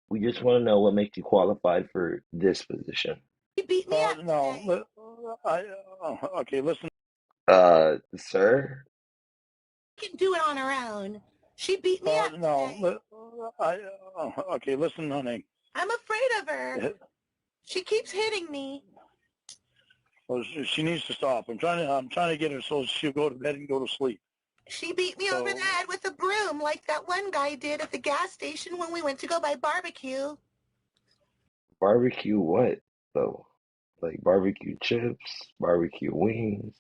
We just want to know what makes you qualified for this position. She beat me up. No. Okay, listen. Sir? She can do it on her own. She beat me up. No. Okay, listen, honey. I'm afraid of her. She keeps hitting me. Well, she needs to stop. I'm trying to get her so she'll go to bed and go to sleep. She beat me over the head with a broom like that one guy did at the gas station when we went to go buy barbecue. Barbecue what though? Like barbecue chips, barbecue wings,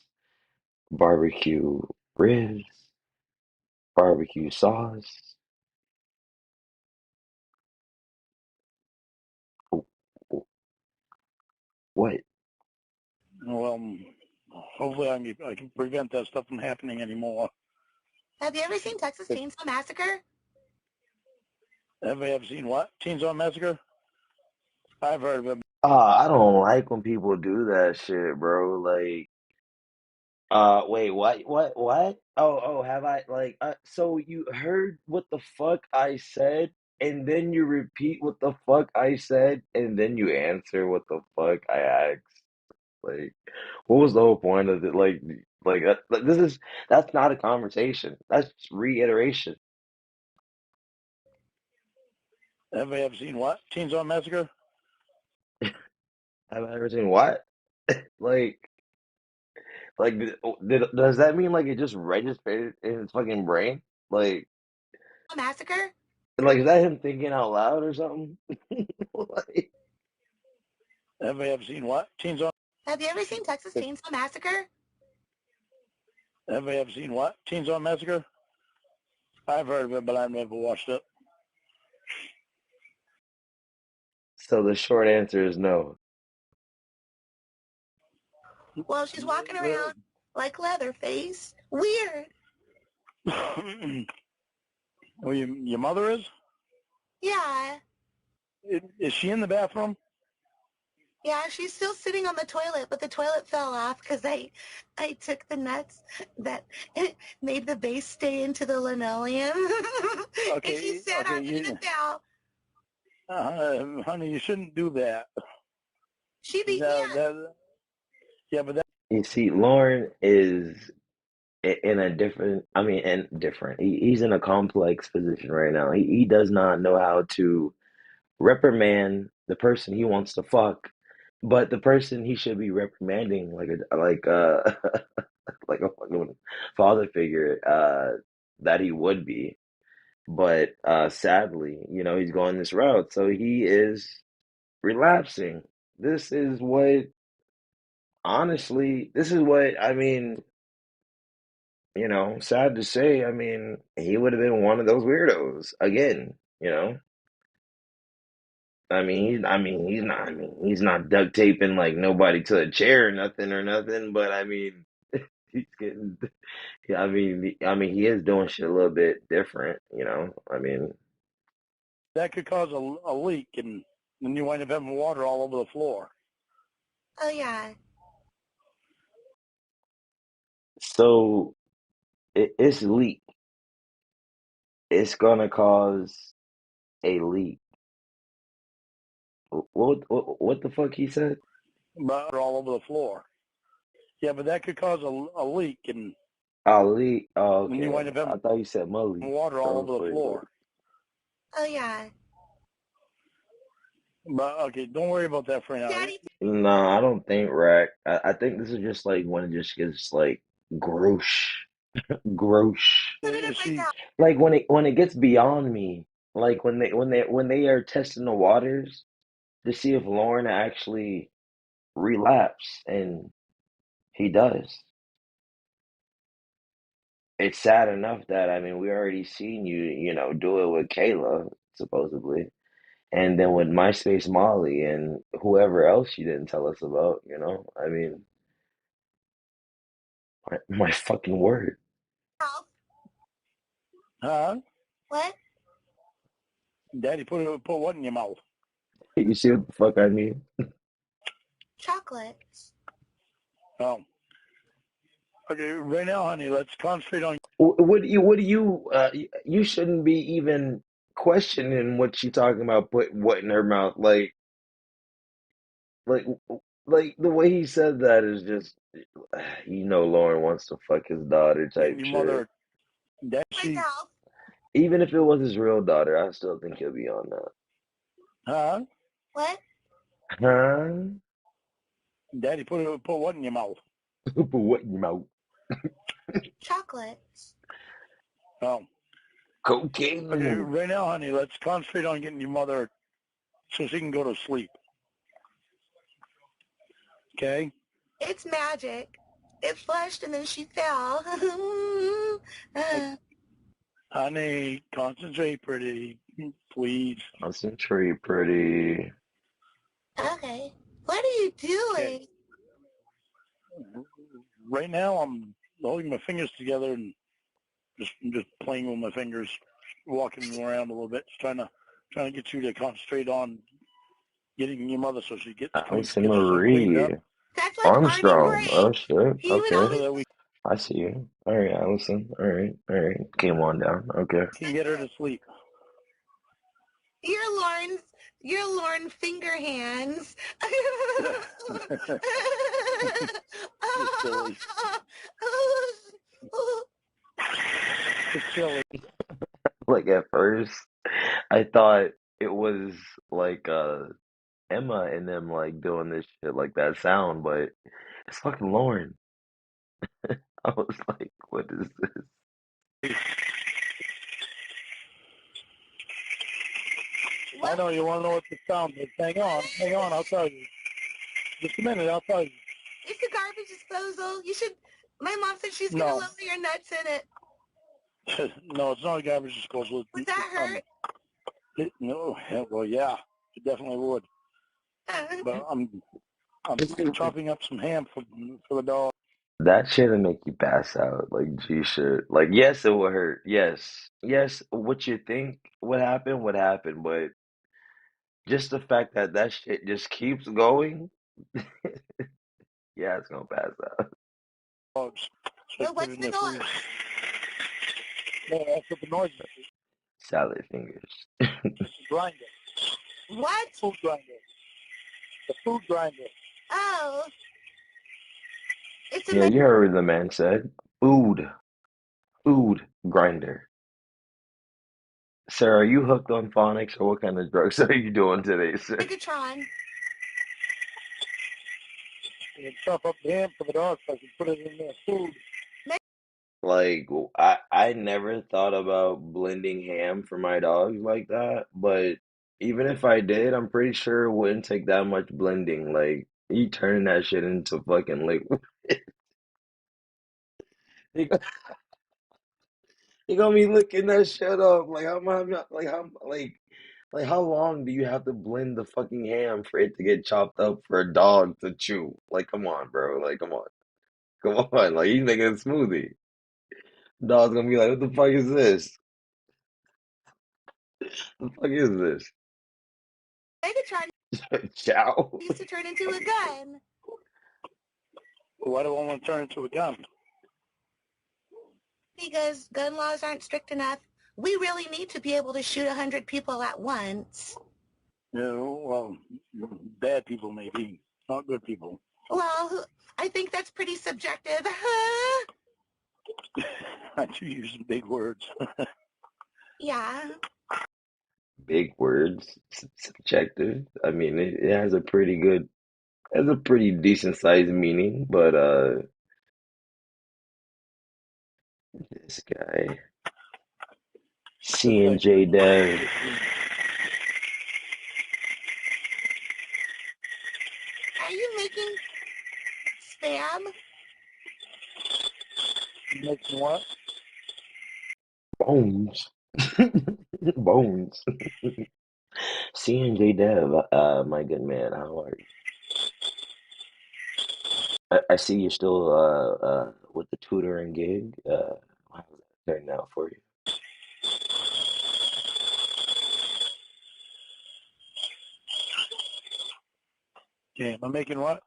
barbecue ribs, barbecue sauce. What? Well, hopefully I can prevent that stuff from happening anymore. Have you ever seen Texas Chainsaw Massacre? Have I ever seen what? Chainsaw Massacre? I've heard of it. I don't like when people do that shit, bro. Like, wait, what? Oh, have I like? So you heard what the fuck I said, and then you repeat what the fuck I said, and then you answer what the fuck I asked. Like, what was the whole point of it? Like that's not a conversation. That's just reiteration. Have I ever seen what? Chainsaw Massacre? Have I ever seen what? Like, does that mean like it just registered in his fucking brain? Like, Massacre? like is that him thinking out loud or something? Like, Have I ever seen what? Chainsaw? Have you ever seen Texas Chainsaw Massacre? Have I ever seen what? Chainsaw Massacre? I've heard of it, but I've never watched it. so the short answer is no. Well, she's walking around like Leatherface. Weird. Well, your mother is? Yeah. Is she in the bathroom? Yeah, she's still sitting on the toilet, but the toilet fell off because I took the nuts that made the base stay into the linoleum. Okay, and she said, okay, I'm going to tell. honey, you shouldn't do that. She beat me up. Yeah, but that. You see, Lauren is in a different. I mean, and different. He's in a complex position right now. He does not know how to reprimand the person he wants to fuck, but the person he should be reprimanding, like a fucking father figure, that he would be. But sadly, he's going this route, so he is relapsing. This is what, honestly, this is what I mean. Sad to say, I mean, he would have been one of those weirdos again. You know, he's not duct taping like nobody to a chair or nothing. But I mean, he's getting. Yeah, he is doing shit a little bit different. I mean, That could cause a leak, and then you wind up having water all over the floor. Oh, yeah. so it's leak. It's gonna cause a leak. What the fuck he said? Water all over the floor. Yeah, but that could cause a leak, and Oh, leak. Oh, then you okay. wind up having I thought you said Malik. water So I all was over the like, floor. Oh, yeah. But okay, don't worry about that for now. Daddy. no, I don't think rack. I think this is just like when it just gets like gross, gross. Put it in my She towel. Like when it gets beyond me. Like when they are testing the waters to see if Lauren actually relapse, and he does. It's sad enough that I mean we already seen you do it with Kayla supposedly, and then with MySpace Molly and whoever else you didn't tell us about. I mean, my fucking word. huh? What? Daddy put what in your mouth? You see what the fuck I mean? Chocolates. Oh. Okay, right now, honey, let's concentrate on. You shouldn't be even questioning what she talking about. Put what in her mouth? Like, like the way he said that is just, Lauren wants to fuck his daughter type Getting your shit. mother. That she. Even if it was his real daughter, I still think he'll be on that. Huh? What? Huh? Daddy put what in your mouth? Put what in your mouth? Chocolates. Okay, Cocaine. right now, honey, let's concentrate on getting your mother so she can go to sleep. Okay? It's magic. It flushed and then she fell. Honey, concentrate, pretty, please. Concentrate, pretty. Okay. What are you Okay. doing? Right now, I'm holding my fingers together and just playing with my fingers, walking around a little bit, just trying to get you to concentrate on getting your mother so she gets Allison herself cleaned Marie. up. That's like already Armstrong. Oh, great. shit. He would Okay. So always, that we I see you. All right, Allison. All right. All right. Came on down. Okay. can get her to sleep. you're Lauren's, you're Lauren finger hands. You're silly. It's silly. Like at first, I thought it was like Emma and them like doing this shit like that sound, but it's fucking Lauren. I was like, what is this? I know you want to know what the sound is. Hang on, I'll tell you. Just a minute, I'll tell you. It's a garbage disposal. You should. My mom said she's gonna No. lower your nuts in it. No, it's not a garbage disposal. Would that hurt? No, well, yeah, it definitely would. But I'm chopping up some ham for the dog. That shit'll make you pass out. Like, G shit. Like, yes, it will hurt. Yes. Yes, what you think would happen. But just the fact that that shit just keeps going, yeah, it's gonna pass out. Dogs. So I Well, put what's it in the their food. noise? No, that's what the noise is. Salad fingers. Grinder. What? Food grinder. The food grinder. Oh, it's a Yeah, you heard what the man said. Food grinder. Sir, are you hooked on phonics or what kind of drugs are you doing today, sir? Megatron. And chop up the ham for the dog so I can put it in their food. Like, I never thought about blending ham for my dogs like that, but even if I did, I'm pretty sure it wouldn't take that much blending. Like, you turning that shit into fucking liquid. You go- you gonna be looking that shit up. Like, like how long do you have to blend the fucking ham for it to get chopped up for a dog to chew? Like, come on, bro. Like, come on. Come on. Like, you making a smoothie. Dog's gonna be like, what the fuck is this? The fuck is this? Megatron Chow? used to turn into a gun Why do I want to turn it into a gun? because gun laws aren't strict enough. We really need to be able to shoot 100 people at once. You know, well, bad people maybe, not good people. Well, I think that's pretty subjective. I do use some big words. Yeah. Big words, subjective. I mean, it has a pretty good, has a pretty decent sized meaning, but this guy, Good C and thing. J Dev, Are you making spam? Making what? Bones, Bones, C and J Dev. My good man, how are you? I see you're still with the tutoring gig. How's that turning out for you? Okay, am I making what?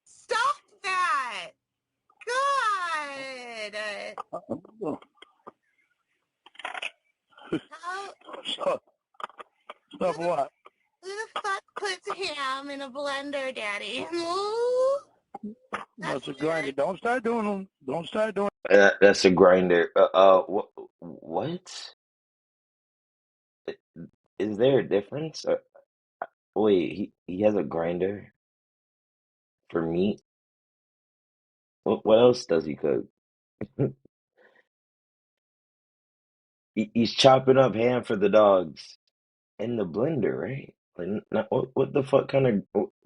Stop that! God! How, Stop. Stop what? who the fuck puts ham in a blender, Daddy? That's That's a weird. grinder. Don't start doing them. Don't start doing. That's a grinder. What? Is there a difference? Wait, he has a grinder for meat. What else does he cook? he's chopping up ham for the dogs in the blender, right? Like, what the fuck kind of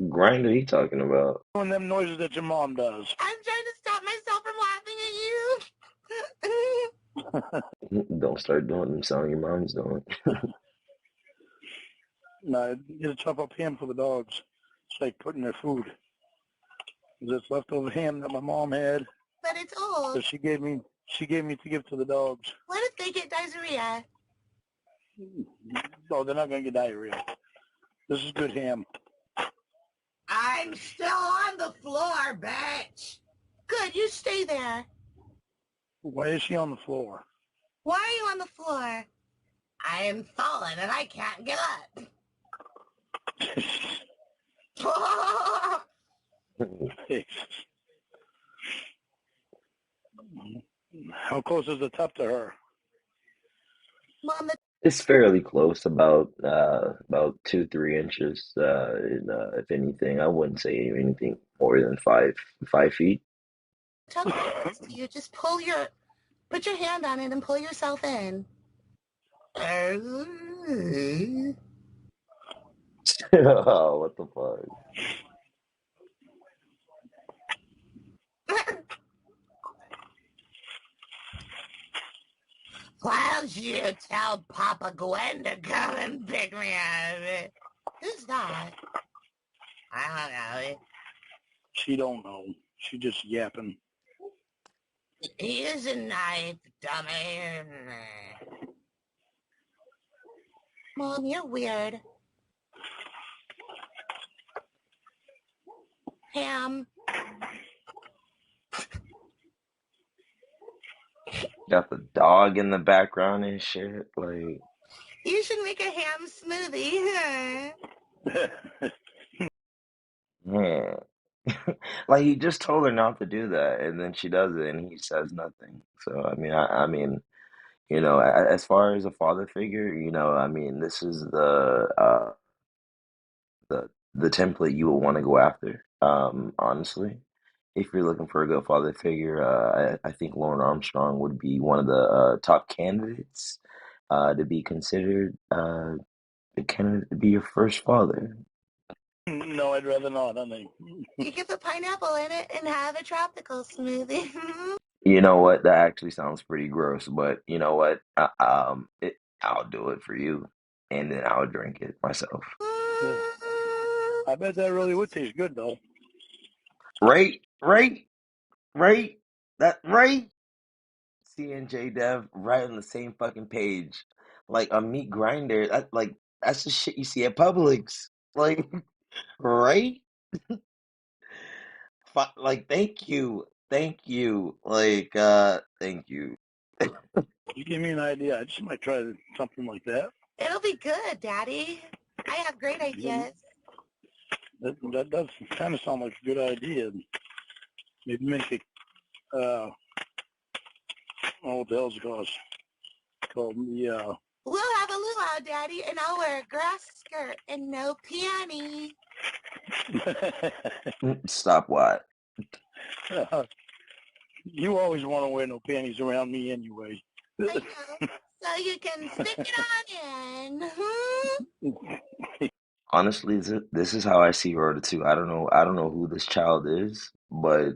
grinder he talking about? Doing them noises that your mom does. I'm trying to stop myself from laughing at you. Don't start doing them sound your mom's doing. No, you gotta chop up ham for the dogs. It's like putting their food. It's leftover ham that my mom had, But it's so old. she gave me to give to the dogs. What if they get diarrhea? No, they're not gonna get diarrhea. This is good ham. I'm still on the floor, bitch. Good, you stay there. Why is she on the floor? Why are you on the floor? I am fallen and I can't get up. How close is the top to her? Mom, It's fairly close, about 2, 3 inches. If anything, I wouldn't say anything more than 5 feet. the tongue next to you. Just put your hand on it and pull yourself in. Oh, what the fuck? Why don't you tell Papa Gwen to come and pick me up? Who's that? I don't know. She don't know. She just yapping. He is a knife, dummy. Mom, you're weird. Ham. Got the dog in the background and shit. Like, You should make a ham smoothie. man. Like he just told her not to do that, and then she does it, and he says nothing. So I mean, as far as a father figure, I mean, this is the template you will want to go after. Honestly, if you're looking for a good father figure, I think Lauren Armstrong would be one of the top candidates to be considered the candidate to be your first father. No, I'd rather not, honey. You can put pineapple in it and have a tropical smoothie. You know what? That actually sounds pretty gross, but you know what? I'll do it for you, and then I'll drink it myself. Yeah. I bet that really would taste good, though. Right, right, right. That right. CNJ Dev right on the same fucking page. Like a meat grinder. That's the shit you see at Publix. Like, right? Like, thank you. Like, thank you. You give me an idea. I just might try something like that. It'll be good, Daddy. I have great ideas. That does kind of sound like a good idea. Maybe make it, what the hell's it called the, We'll have a luau, Daddy, and I'll wear a grass skirt and no peony. Stop what? You always want to wear no panties around me anyway. I know. So you can stick it on in. Honestly, this is how I see Rhoda too. I don't know who this child is, but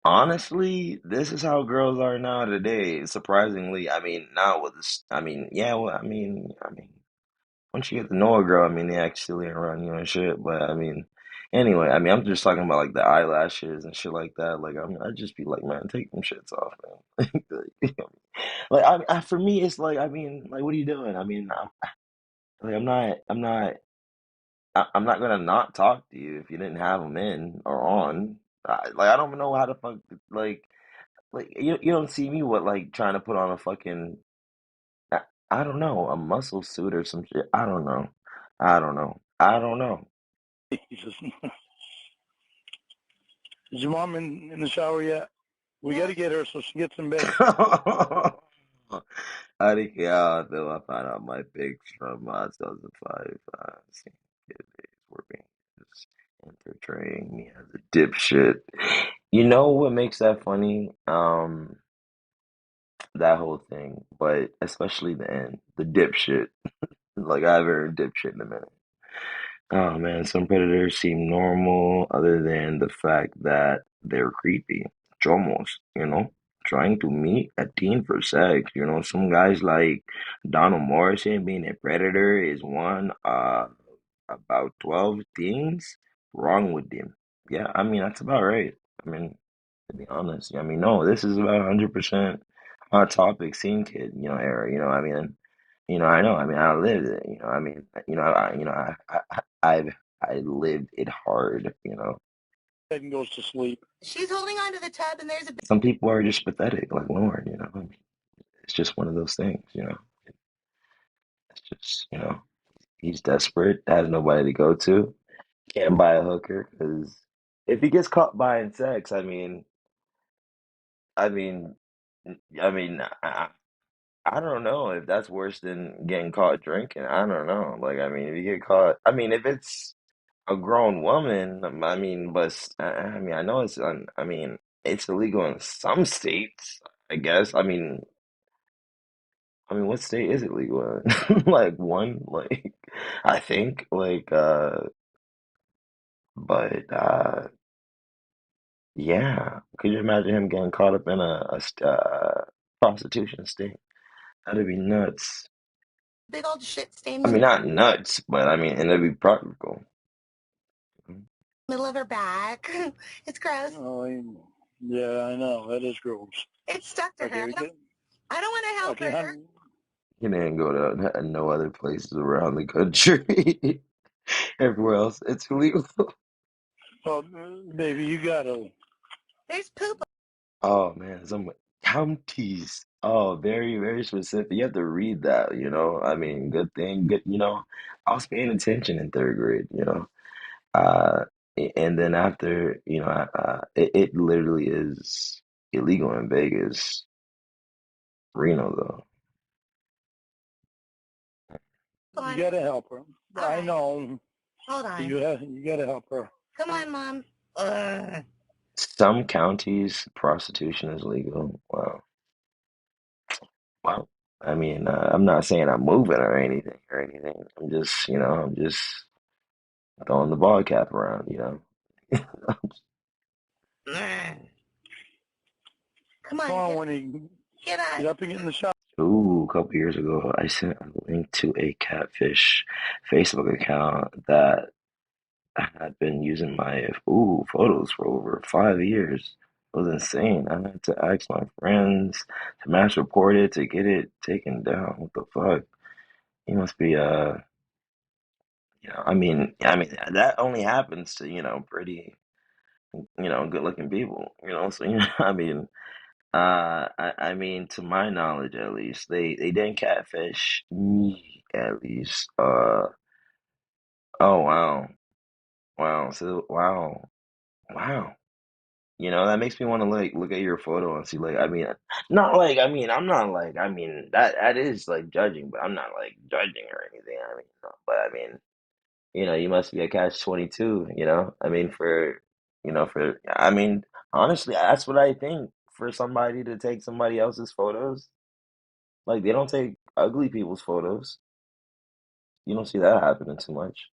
honestly, this is how girls are now today. Surprisingly, I mean, not with this. I mean, yeah. Well, I mean, once you get to know a girl, I mean, they act silly around you and shit. But I mean, anyway, I mean, I'm just talking about like the eyelashes and shit like that. Like, I just be like, man, take them shits off, man. Like, for me, it's like, I mean, like, what are you doing? I mean, like, I'm not gonna not talk to you if you didn't have them in or on. I don't even know how to fuck like you don't see me like trying to put on a fucking I, I don't know, a muscle suit or some shit. I don't know. I don't know. I don't know. Jesus. Is your mom in the shower yet? We got to get her so she gets in bed. How did though I found out my pics from 2005 kids were being just and portraying me as a dipshit. You know what makes that funny? that whole thing, but especially the end, the dipshit. Like I haven't heard dipshit in a minute. Oh man, some predators seem normal other than the fact that they're creepy. Chomos, trying to meet a teen for sex. Some guys like Donald Morrison being a predator is one about 12 things wrong with them. Yeah, I mean that's about right. I mean, to be honest, I mean no, this is about 100% hot topic scene kid, era. I mean, I know. I mean, I lived it. I mean, I lived it hard. And goes to sleep. She's holding on to the tub, and there's a Some people are just pathetic, like Lauren. I mean, it's just one of those things. It's just he's desperate, has nobody to go to, can't buy a hooker because if he gets caught buying sex, I mean, I mean, I don't know if that's worse than getting caught drinking. I don't know. Like, I mean, if you get caught, I mean, if it's a grown woman, I mean, but I mean, I know I mean, it's illegal in some states, I guess. What state is it legal in? Like one, like I think, but yeah. Could you imagine him getting caught up in a prostitution sting? That'd be nuts. big old shit stain I in mean, the not nuts, but I mean, and it'd be practical. middle of her back. It's gross. Oh, yeah, I know. That is gross. It's stuck to her. Okay, I don't want to help okay, her. honey. You didn't go to no other places around the country. Everywhere else, it's illegal. Well, baby, you gotta. There's poop. Oh man, some counties. Oh, very, very specific. You have to read that. I mean, good thing, good. I was paying attention in third grade. Uh, and then after, it literally is illegal in Vegas, Reno though. You gotta help her. All I right. know. Hold on. You gotta help her. Come on, Mom. Some counties, prostitution is legal. Wow. Wow. I mean, I'm not saying I'm moving or anything. I'm just throwing the ball cap around. Come on. Come on, Winnie. Get up. Get up and get in the shower. Ooh, a couple years ago, I sent a link to a catfish Facebook account that had been using my photos for over 5 years. It was insane. I had to ask my friends to mass report it to get it taken down. What the fuck? He must be I mean that only happens to pretty good looking people. So I mean. I mean, to my knowledge, at least, they didn't catfish me, at least. Oh wow, wow, so wow. That makes me want to like look at your photo and see, like, I mean, not like, I mean, I'm not like, I mean, that is like judging, but I'm not like judging or anything. I mean, no, but I mean, you must be a catch 22. I mean, I mean, honestly, that's what I think for somebody to take somebody else's photos. Like they don't take ugly people's photos. You don't see that happening too much.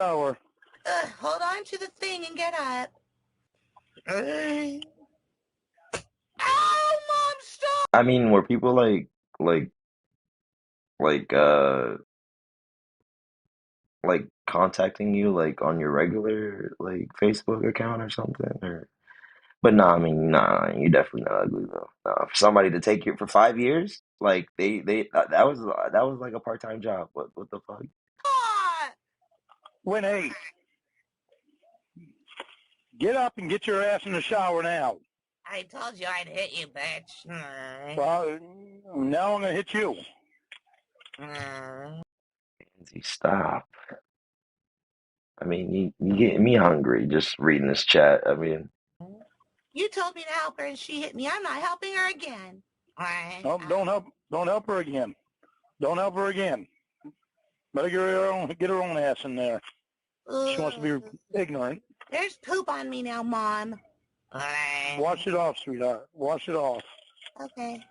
Shower. Hold on to the thing and get up. Ow, Mom, stop! I mean, were people like like uh like contacting you like on your regular like Facebook account or something or but no, I mean nah, you definitely not ugly though. Nah, for somebody to take you for 5 years, like that was like a part-time job. What the fuck? Ah! Winnie, get up and get your ass in the shower now. I told you I'd hit you, bitch. Well, now I'm gonna hit you. Stop. I mean, you getting me hungry just reading this chat. I mean, You told me to help her and she hit me. I'm not helping her again. No, don't help her again. Don't help her again. Better get her own ass in there. She wants to be ignorant. There's poop on me now, Mom. Wash it off, sweetheart. Wash it off. Okay.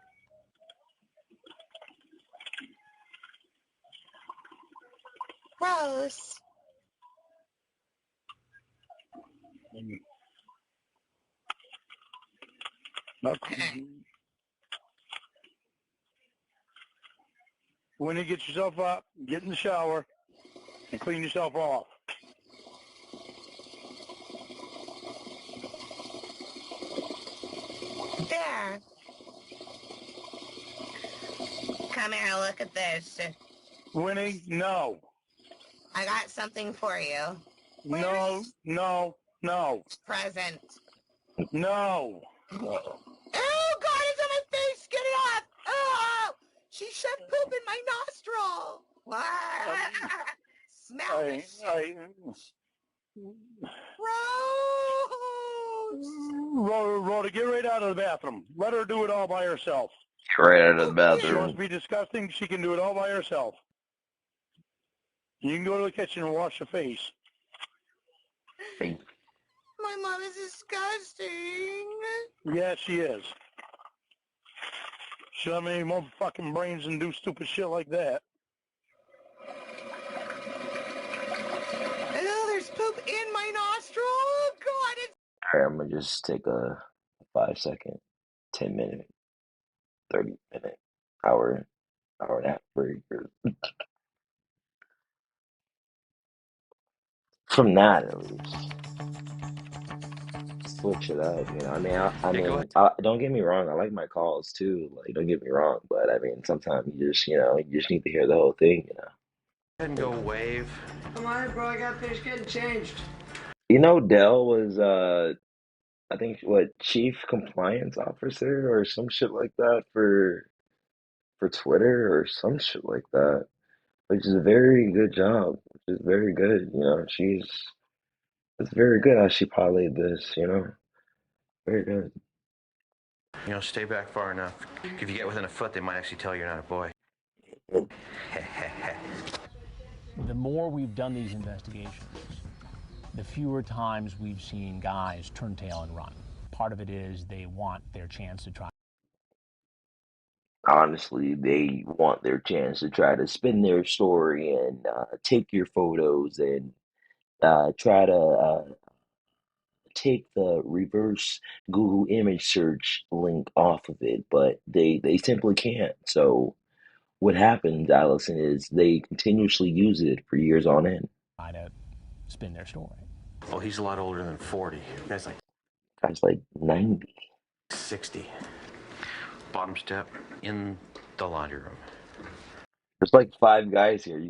Gross. When you get yourself up, get in the shower, and clean yourself off. There. Come here, look at this. Winnie, no. I got something for you. No, no, no. Present. No. Oh, God, it's on my face. Get it off. Oh, she shoved poop in my nostril. Smell this shit. Gross. Rhoda, get right out of the bathroom. Let her do it all by herself. Get right out of the She wants bathroom. to be disgusting. She can do it all by herself. You can go to the kitchen and wash your face. My mom is disgusting. Yeah, she is. She don't have any more fucking brains and do stupid shit like that. Oh, there's poop in my nostril. Oh, God, it's... All right, I'm gonna just take a 5-second, 10-minute, 30-minute, hour and a half break. From that, at least, switch it up. You know, don't get me wrong. I like my calls too. Like, don't get me wrong, but I mean, sometimes you just need to hear the whole thing. You know. And go wave. Come on, bro. I got finished getting changed. You know, Dell was I think what chief compliance officer or some shit like that for Twitter or some shit like that, which is a very good job. Which is very good. You know, it's very good how she parlayed this. You know, very good. You know, stay back far enough. If you get within a foot, they might actually tell you're not a boy. The more we've done these investigations, the fewer times we've seen guys turn tail and run. Part of it is they want their chance to try. Honestly, they want their chance to try to spin their story and take your photos and try to take the reverse Google image search link off of it, but they simply can't. So what happens, Allison, is they continuously use it for years on end. Try to spin their story. Oh, he's a lot older than 40. Guy's like Guy's like 90. 60. Bottom step in the laundry room. There's like 5 guys here. You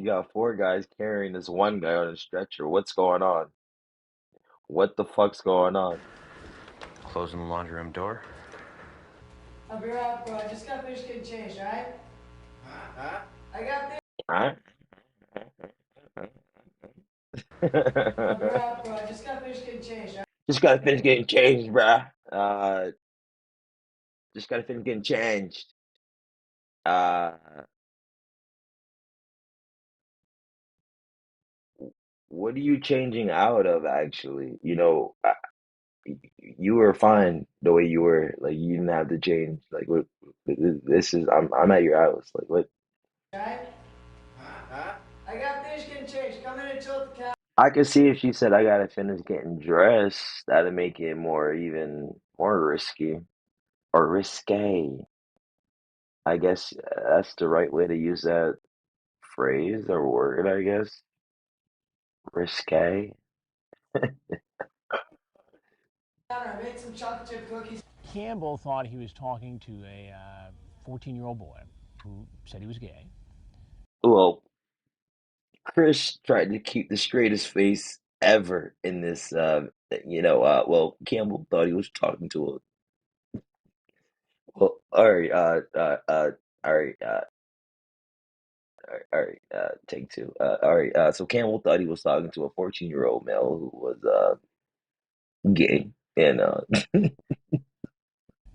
got 4 guys carrying this one guy on a stretcher. What's going on? What the fuck's going on? Closing the laundry room door. I'll be right, bro. I just got finished getting changed, all right? I got this. Huh? I'll be right, bro. I just got finished getting changed, all right? Just gotta finish getting changed, bruh. Just gotta finish getting changed. Uh, what are you changing out of, actually? You know, you were fine the way you were. Like, you didn't have to change. Like, what? This is. I'm at your house. Like, what? All right? I got finished getting changed. Come in and tilt the couch. I could see if she said, "I gotta finish getting dressed." That'd make it even more risky or risque. I guess that's the right way to use that phrase or word, I guess. Risque. I made some chocolate chip cookies. Campbell thought he was talking to a 14-year-old boy who said he was gay. Well, Chris tried to keep the straightest face ever in this. Well, Campbell thought he was talking to a. Well, all right, all right, all right, take two. All right, so Campbell thought he was talking to a 14-year-old male who was gay, and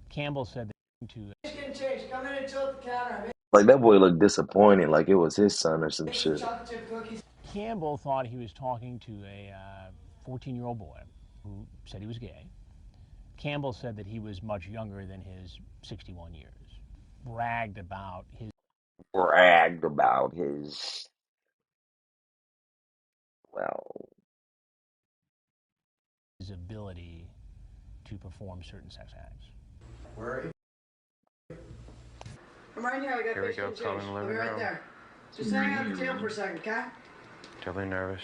Campbell said that to Getting changed. Come in and tilt the counter. I made like that boy looked disappointed, like it was his son or some some shit. chocolate chip cookies. Campbell thought he was talking to a 14-year-old boy who said he was gay. Campbell said that he was much younger than his 61 years. Bragged about his well, his ability to perform certain sex acts. Where are you? I'm right here. I got Here we go, come in the living right room. there. Just hang out at the table for a second, okay? Doubly nervous.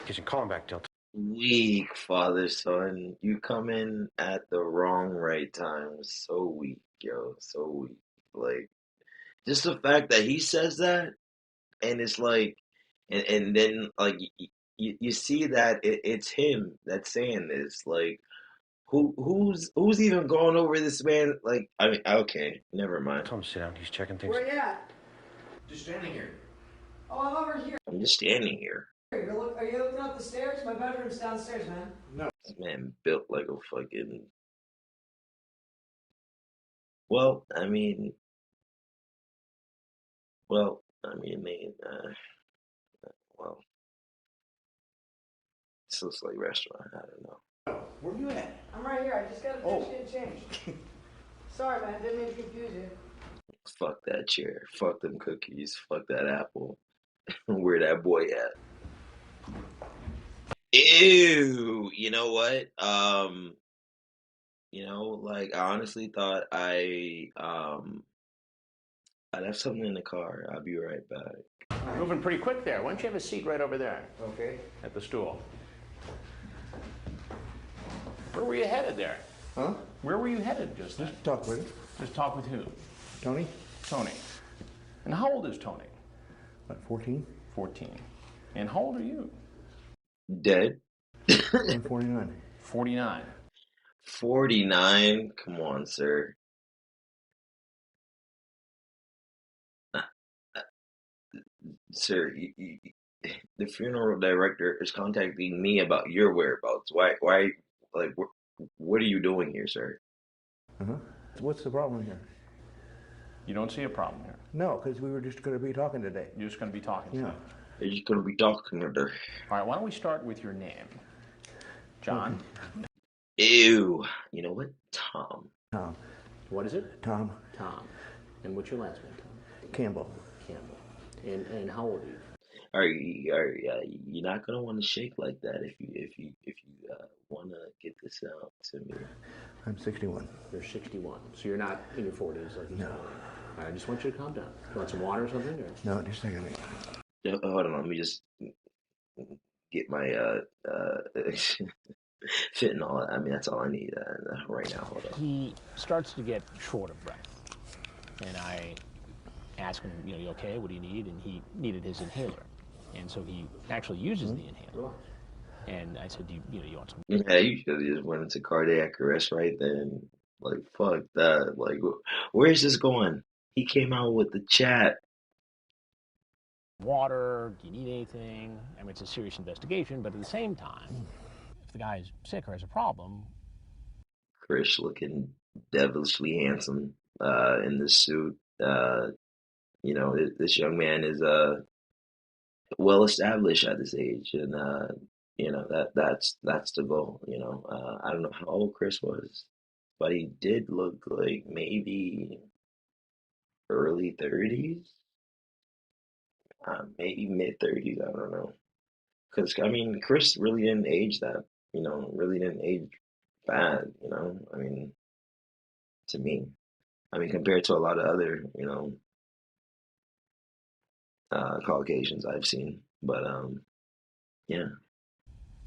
Kitchen, call him back, Del. weak, father son. You come in at the wrong right time. So weak, yo. So weak. Like, just the fact that he says that, and it's like, and then, like, you see that it's him that's saying this. Like, who's even going over this man? Like, I mean, okay, never mind. Tell him to sit down. He's checking things. Where you at? Just standing here. Oh, I'm over here. I'm just standing here. Are you looking up the stairs? My bedroom's downstairs, man. No. This man built like a fucking. Well, I mean, they, well, it's looks like restaurant. I don't know. Where you at? I'm right here. I just got to finish getting changed. Sorry, man. Didn't mean to confuse you. Fuck that chair. Fuck them cookies. Fuck that apple. Where that boy at? Ew. You know what? Like I honestly thought I left something in the car. I'll be right back. Moving pretty quick there. Why don't you have a seat right over there? Okay. At the stool. Where were you headed there? Huh? Where were you headed just then? Just talk with him. Just talk with who? Tony? Tony. And how old is Tony? About 14. 14. And how old are you? Dead. I'm 49. 49. 49? Come on, sir. Sir, the funeral director is contacting me about your whereabouts. Why, like, what are you doing here, sir? Uh-huh. What's the problem here? You don't see a problem here. No, because we were just going to be talking today. You're just going to be talking today. You're just going to be talking to her. All right, why don't we start with your name? John? Ew. You know what? Tom. Tom. What is it? Tom. Tom. And what's your last name, Tom? Campbell. Campbell. And how old are you? You're not gonna want to shake like that if you want to get this out to me. I'm 61. You're 61, so you're not in your 40s like he's No. All right, I just want you to calm down. You want some water or something? Or? No, just a second. Hold on, let me just get my fentanyl. I mean, that's all I need right now. Hold on. He starts to get short of breath, and I ask him, you okay? What do you need? And he needed his inhaler, and so he actually uses the inhaler. And I said, do you want some? Yeah, you should have just went into cardiac arrest right then. Like, fuck that. Like, where's this going? He came out with the chat. Water? Do you need anything? I mean, it's a serious investigation, but at the same time, if the guy is sick or has a problem. Chris looking devilishly handsome in this suit. This young man is well established at this age, and that's the goal. I don't know how old Chris was, but he did look like maybe early 30s, maybe mid 30s. I don't know, because I mean Chris really didn't age that. Really didn't age bad. I mean, to me, compared to a lot of other Caucasians I've seen, but yeah.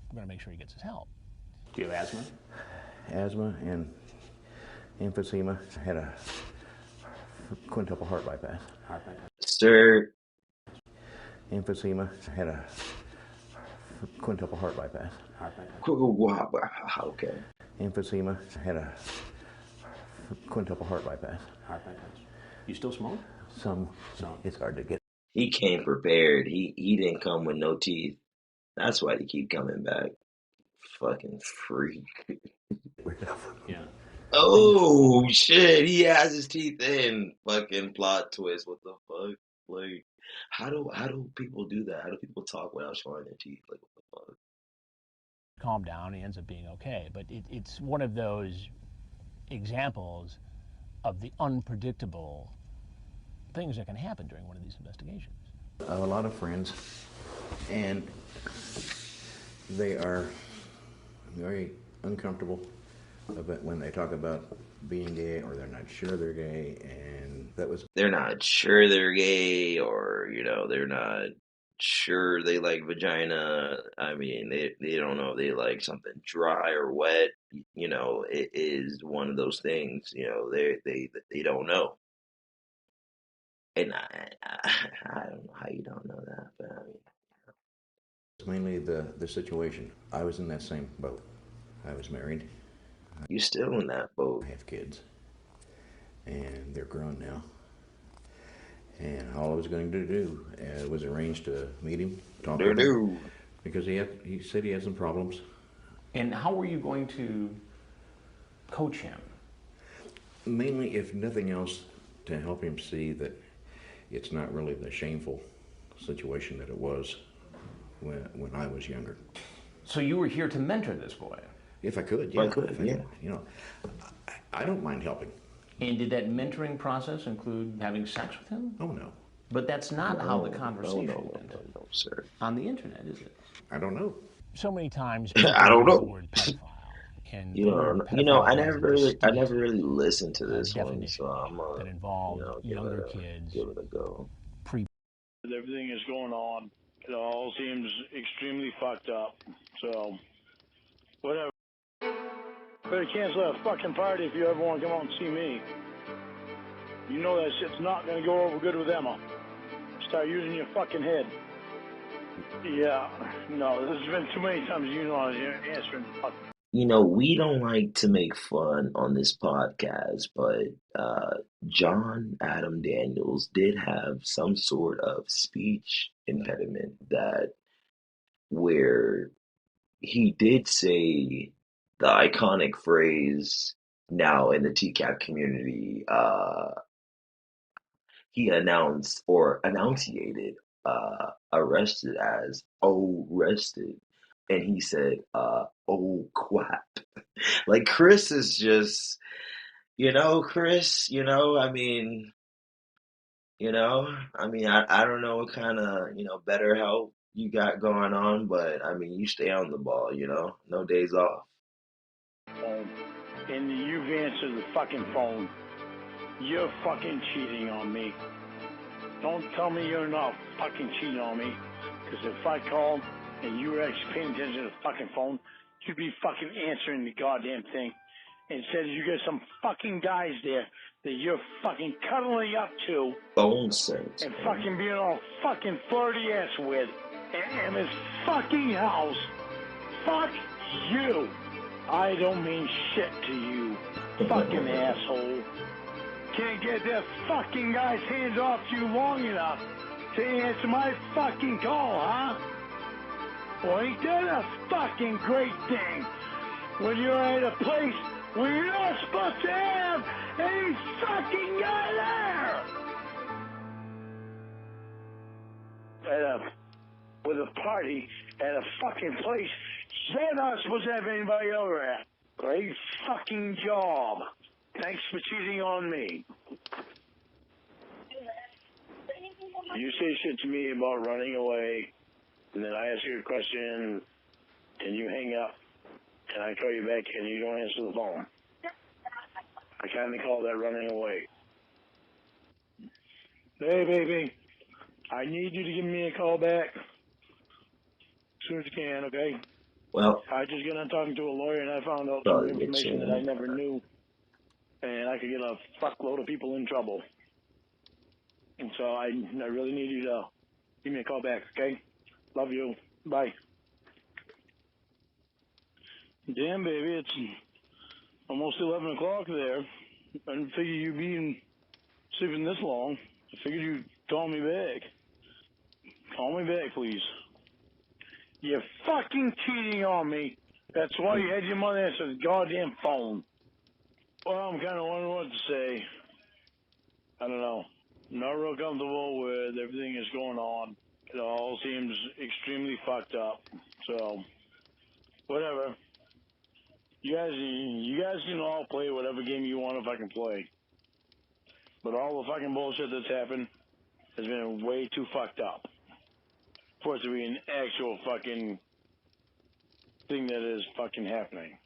We're going to make sure he gets his help. Do you have asthma? Asthma and emphysema. I had a quintuple heart bypass. Heart bypass. Sir. Emphysema. I had a quintuple heart bypass. Heart bypass. Okay. Emphysema. I had a quintuple heart bypass. Heart bypass. You still smoke? Some. It's hard to get. He came prepared. He didn't come with no teeth. That's why he keep coming back. Fucking freak. Yeah. Oh shit! He has his teeth in. Fucking plot twist. What the fuck? Like, how do people do that? How do people talk without showing their teeth? Like, what the fuck? calm down. He ends up being okay. But it's one of those examples of the unpredictable things that can happen during one of these investigations. I have a lot of friends, and they are very uncomfortable about when they talk about being gay, or they're not sure they're gay, and that was... They're not sure they're gay, or, they're not sure they like vagina. I mean, they don't know if they like something dry or wet. It is one of those things, they don't know. And I don't know how you don't know that, but I mean... It's mainly the situation. I was in that same boat. I was married. You still in that boat. I have kids, and they're grown now. And all I was going to do was arrange to meet him, talk with him, because he said he had some problems. And how were you going to coach him? Mainly, if nothing else, to help him see that it's not really the shameful situation that it was when I was younger. So you were here to mentor this boy? If I could, yeah. If I could, yeah. I don't mind helping. And did that mentoring process include having sex with him? Oh, no. But that's not how the conversation went. No, sir. On the internet, is it? I don't know. So many times I don't know. the word pedophile. And I never really listened to this one, so I'm that involved younger kids. Give it a go. Everything is going on. It all seems extremely fucked up. So, whatever. Better cancel that fucking party if you ever want to come out and see me. You know that shit's not going to go over good with Emma. Start using your fucking head. Yeah, no, this has been too many times I was answering the fucking... We don't like to make fun on this podcast, but John Adam Daniels did have some sort of speech impediment where he did say the iconic phrase now in the Tcap community. He announced or enunciated arrested as arrested. And he said, oh, quap. Like, Chris is just, Chris, I mean, I don't know what kind of, better help you got going on, but I mean, you stay on the ball, no days off. And you've answered the fucking phone. You're fucking cheating on me. Don't tell me you're not fucking cheating on me. Because if I called and you were actually paying attention to the fucking phone, you'd be fucking answering the goddamn thing. Instead, you got some fucking guys there that you're fucking cuddling up to. Phone sex. And fucking being all fucking flirty ass with. And this fucking house. Fuck you. I don't mean shit to you, fucking asshole. Can't get that fucking guy's hands off you long enough to answer my fucking call, huh? Well, ain't that a fucking great thing when you're at a place where you're not supposed to have any fucking guy there? With a party at a fucking place you're not supposed to have anybody over at. Great fucking job. Thanks for cheating on me. You say shit to me about running away, and then I ask you a question, and you hang up, and I call you back, and you don't answer the phone. I kind of call that running away. Hey, baby, I need you to give me a call back as soon as you can, okay? Well, I just got on talking to a lawyer, and I found out some information that I never knew, and I could get a fuckload of people in trouble. And so I really need you to give me a call back, okay? Love you. Bye. Damn, baby, it's almost 11 o'clock there. I didn't figure you'd be sleeping this long. I figured you'd call me back. Call me back, please. You're fucking cheating on me. That's why you had your mother answer the goddamn phone. Well, I'm kind of wondering what to say. I don't know. I'm not real comfortable with everything that's going on. It all seems extremely fucked up. So, whatever. You guys can all play whatever game you want if I can play. But all the fucking bullshit that's happened has been way too fucked up for it to be an actual fucking thing that is fucking happening.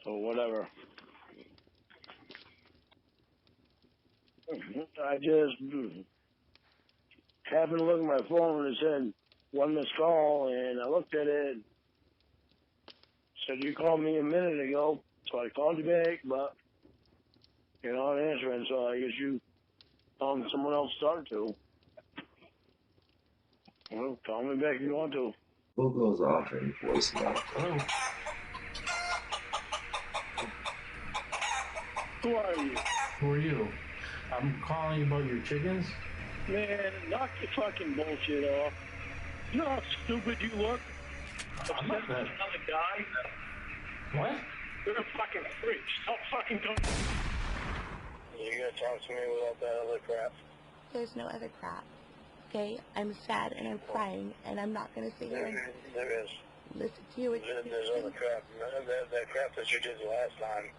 So whatever. I just happened to look at my phone and it said one missed call, and I looked at it. Said you called me a minute ago, so I called you back, but you're not answering, so I guess you found someone else to talk to. Well, call me back if you want to. Who goes off in voicemail? Hello. Who are you? Who are you? I'm calling about your chickens. Man, knock the fucking bullshit off. You know how stupid you look? I'm not that. Another guy? What? You're a fucking freak. Stop fucking talking. You gonna talk to me without that other crap? There's no other crap. Okay? I'm sad and I'm crying and I'm not gonna sit here and There is. listen to you. There's other crap. That crap that you did the last time,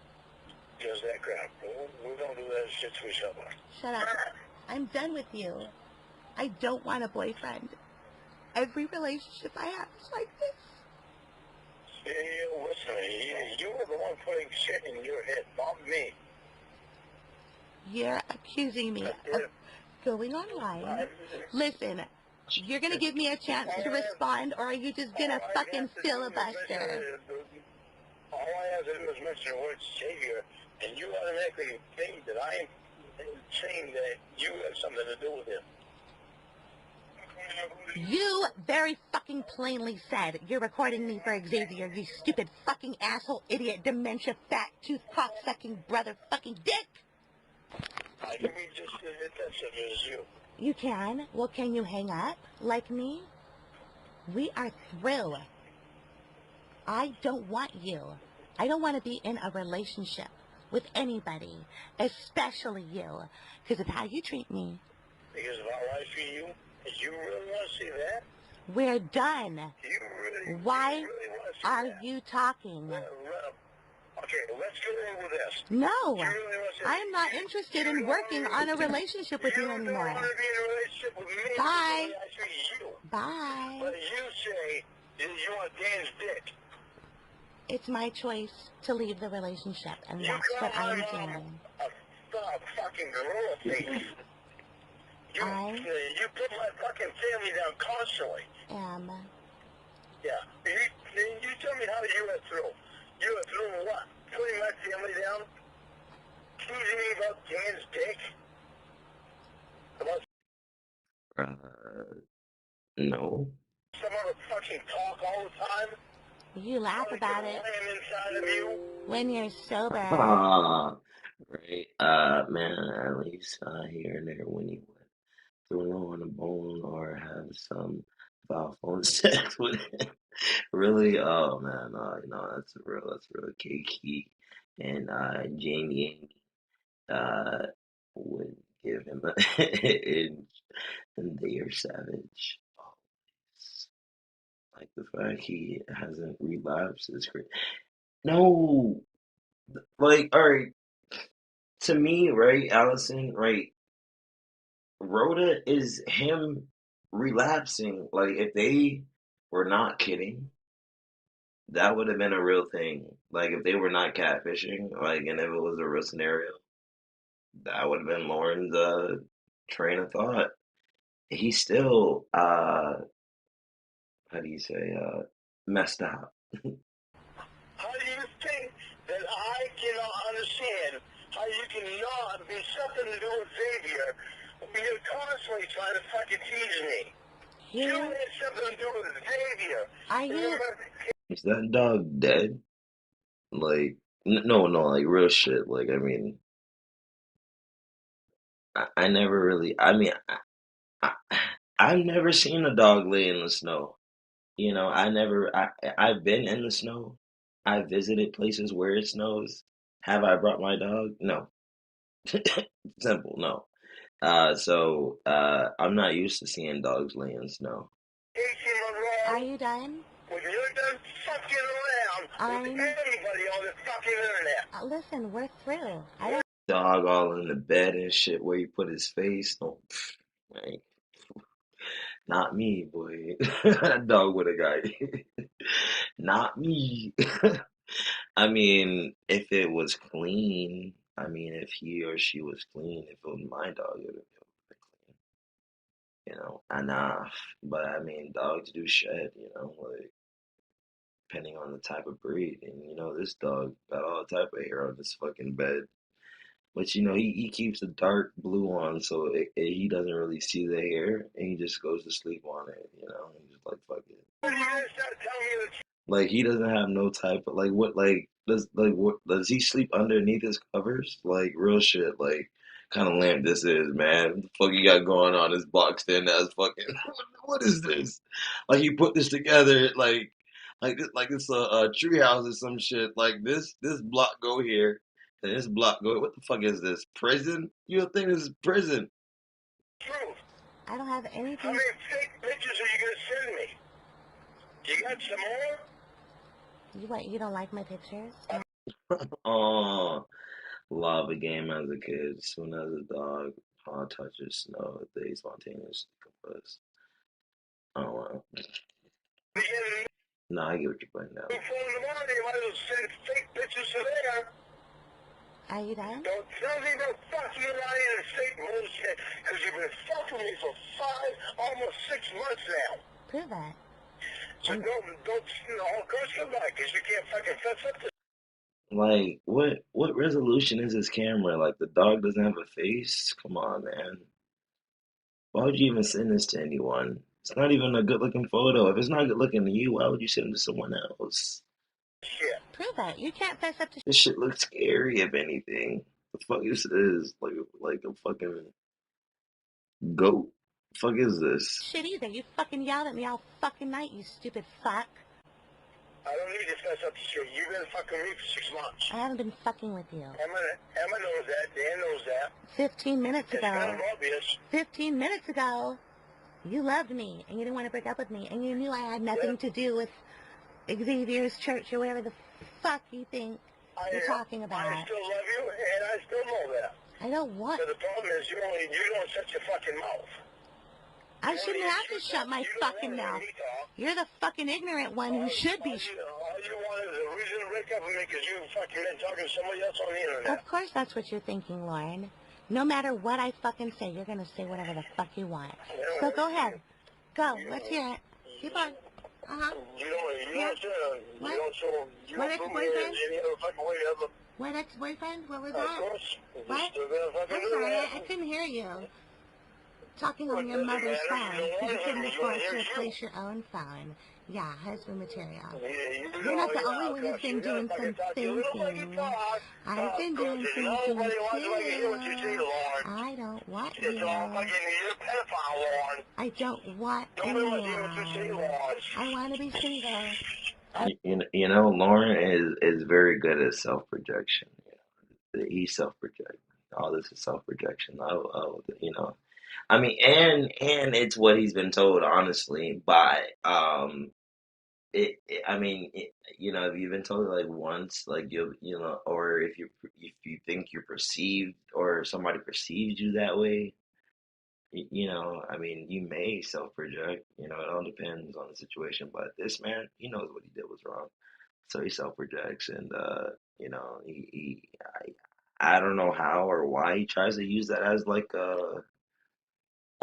just that crap. We don't do that shit to each other. Shut up. I'm done with you. I don't want a boyfriend. Every relationship I have is like this. Listen, you were the one putting shit in your head, not me. You're accusing me of going online. Listen, you're going to give me a chance to respond, or are you just going to fucking filibuster? All I have to do is mention the word savior, and you automatically think that I am saying that you have something to do with him. You very fucking plainly said you're recording me for Xavier, you stupid fucking asshole, idiot, dementia, fat, tooth, cock-sucking brother fucking dick! I can be just as offensive as you. You can? Well, can you hang up like me? We are through. I don't want you. I don't want to be in a relationship with anybody, especially you, because of how you treat me. Because of how I treat you? You really want to see that? We're done. Why you really want to see are that? you talking? Okay, let's go over this. No, You really want to see I'm not interested in working on a relationship with you anymore. You don't want to be in a relationship with me. Bye. I treat you. Bye. But you say you want Dan's dick. It's my choice to leave the relationship, and that's what I'm doing. A fucking gorilla face. You put my fucking family down constantly. Yeah. You tell me how you went through. You went through what? Putting my family down? Teasing me about Dan's dick? About No. some other fucking talk all the time? You laugh about it when you're sober. Right. Man, at least here and there when you would throw on a bone or have some foul phone sex with him. Really, oh man, that's real key. And Jamie would give him a inch, and they are savage. Always. Like the fact he hasn't relapsed is great. No, like, all right, to me, right, Allison, right, Rhoda is him relapsing. Like, if they were not kidding, that would have been a real thing. Like, if they were not catfishing, like, and if it was a real scenario, that would have been Lauren's train of thought. He still, how do you say, messed up. How do you think that I cannot understand how you cannot be something to do with Xavier when you're constantly trying to fucking tease me? You had something to do with Xavier. Are you? Is that dog dead? Like, no, like real shit. Like, I mean, I never really, I've never seen a dog lay in the snow. I've been in the snow. I visited places where it snows. Have I brought my dog? No. Simple, no. I'm not used to seeing dogs lay in snow. Are you done? When you're done fucking around, with anybody on the fucking internet. Listen, we're through. I don't. Dog all in the bed and shit where he put his face. No, man, not me, boy. That dog would have got not me. I mean, if it was clean, I mean, if he or she was clean, if it was my dog, it would have been clean, enough. But I mean, dogs do shed, like depending on the type of breed. And this dog got all type of hair on his fucking bed. But he keeps a dark blue on, so he doesn't really see the hair, and he just goes to sleep on it. He's just like fuck it. Like he doesn't have no type of what does he sleep underneath his covers? Like real shit. Like kind of lamp this is, man. What the fuck you got going on? This box stand ass fucking. What is this? Like you put this together like it's a tree house or some shit. Like this block go here. And this block go. What the fuck is this? Prison? You don't think this is prison? Truth. I don't have anything. How many fake pictures are you gonna send me? You got some more? You don't like my pictures? Oh, love a game as a kid. As soon as a dog paw touches snow, they spontaneously combust. Oh, wow. No, I get what you're putting down. You might as well send fake pictures to there. Are you done? Don't tell me no fucking lying and fake bullshit, because you've been fucking me for 5, almost 6 months now. Prove that. So don't, curse come back, because you can't fucking fess up to. Like, what resolution is this camera? Like, the dog doesn't have a face? Come on, man. Why would you even send this to anyone? It's not even a good-looking photo. If it's not good-looking to you, why would you send it to someone else? Shit. Prove that. You can't fess up to. This shit looks scary, if anything. The fuck is this? Like a fucking goat. The fuck is this? Shit either. You fucking yelled at me all fucking night, you stupid fuck. I don't need to fess up to shit. You've been fucking me for 6 months. I haven't been fucking with you. Emma knows that. Dan knows that. 15 minutes ago. It's kind of obvious. 15 minutes ago, you loved me, and you didn't want to break up with me, and you knew I had nothing to do with Xavier's church or whatever the fuck you think you're talking about. I still love you, and I still know that. I don't want. So the problem is you don't shut your fucking mouth. I shouldn't have to shut my fucking mouth. You're the fucking ignorant one who should be. All you want is a reason to break up with me because you fucking been talking to somebody else on the internet. Of course that's what you're thinking, Lauren. No matter what I fucking say, you're gonna say whatever the fuck you want. So go ahead. Go. Let's hear it. Keep on. Uh-huh. You don't What ex-boyfriend? any other fucking way ever. What ex-boyfriend? What was that? Of course. What? I'm sorry, I couldn't hear you. Talking on your mother's phone. You couldn't afford to replace your own phone. Yeah, husband material. You're not the only one who's been doing some thinking. I've been doing thinking too. I don't want you. I don't want anyone. I want to be single. Lauren is very good at self-projection. He's self-projecting. All this is self-projection. I mean, and it's what he's been told, honestly, by if you've been told like once, like or if you think you're perceived or somebody perceives you that way, I mean, you may self-project. It all depends on the situation. But this man, he knows what he did was wrong, so he self-projects, and I don't know how or why he tries to use that as like a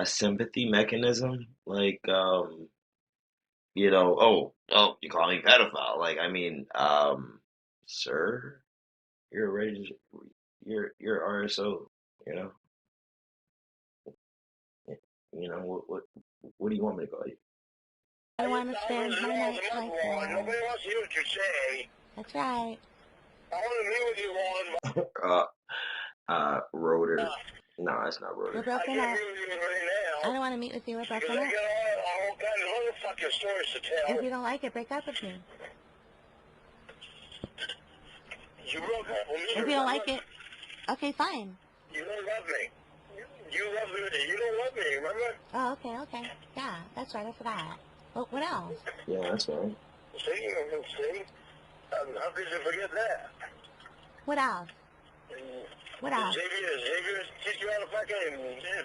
sympathy mechanism, like oh, you call me pedophile. Like, I mean, sir, you're ready you're RSO, what do you want me to call you? I want to spend my night like that. Nobody wants to hear what you say. That's right. I want to meet with you, Lauren. Rotor. No, it's not Rotor. We're broken up. I don't want to meet with you. We're broken up. I got all kinds of other fucking stories to tell. If you don't like it, break up with me. You broke up with me. If you don't like it, okay, fine. You don't love me. You love me. You don't love me, remember? Oh, okay. Yeah, that's right. I forgot. Well, what else? Yeah, that's right. See? How could you forget that? What else? What else? Xavier teach you how to fucking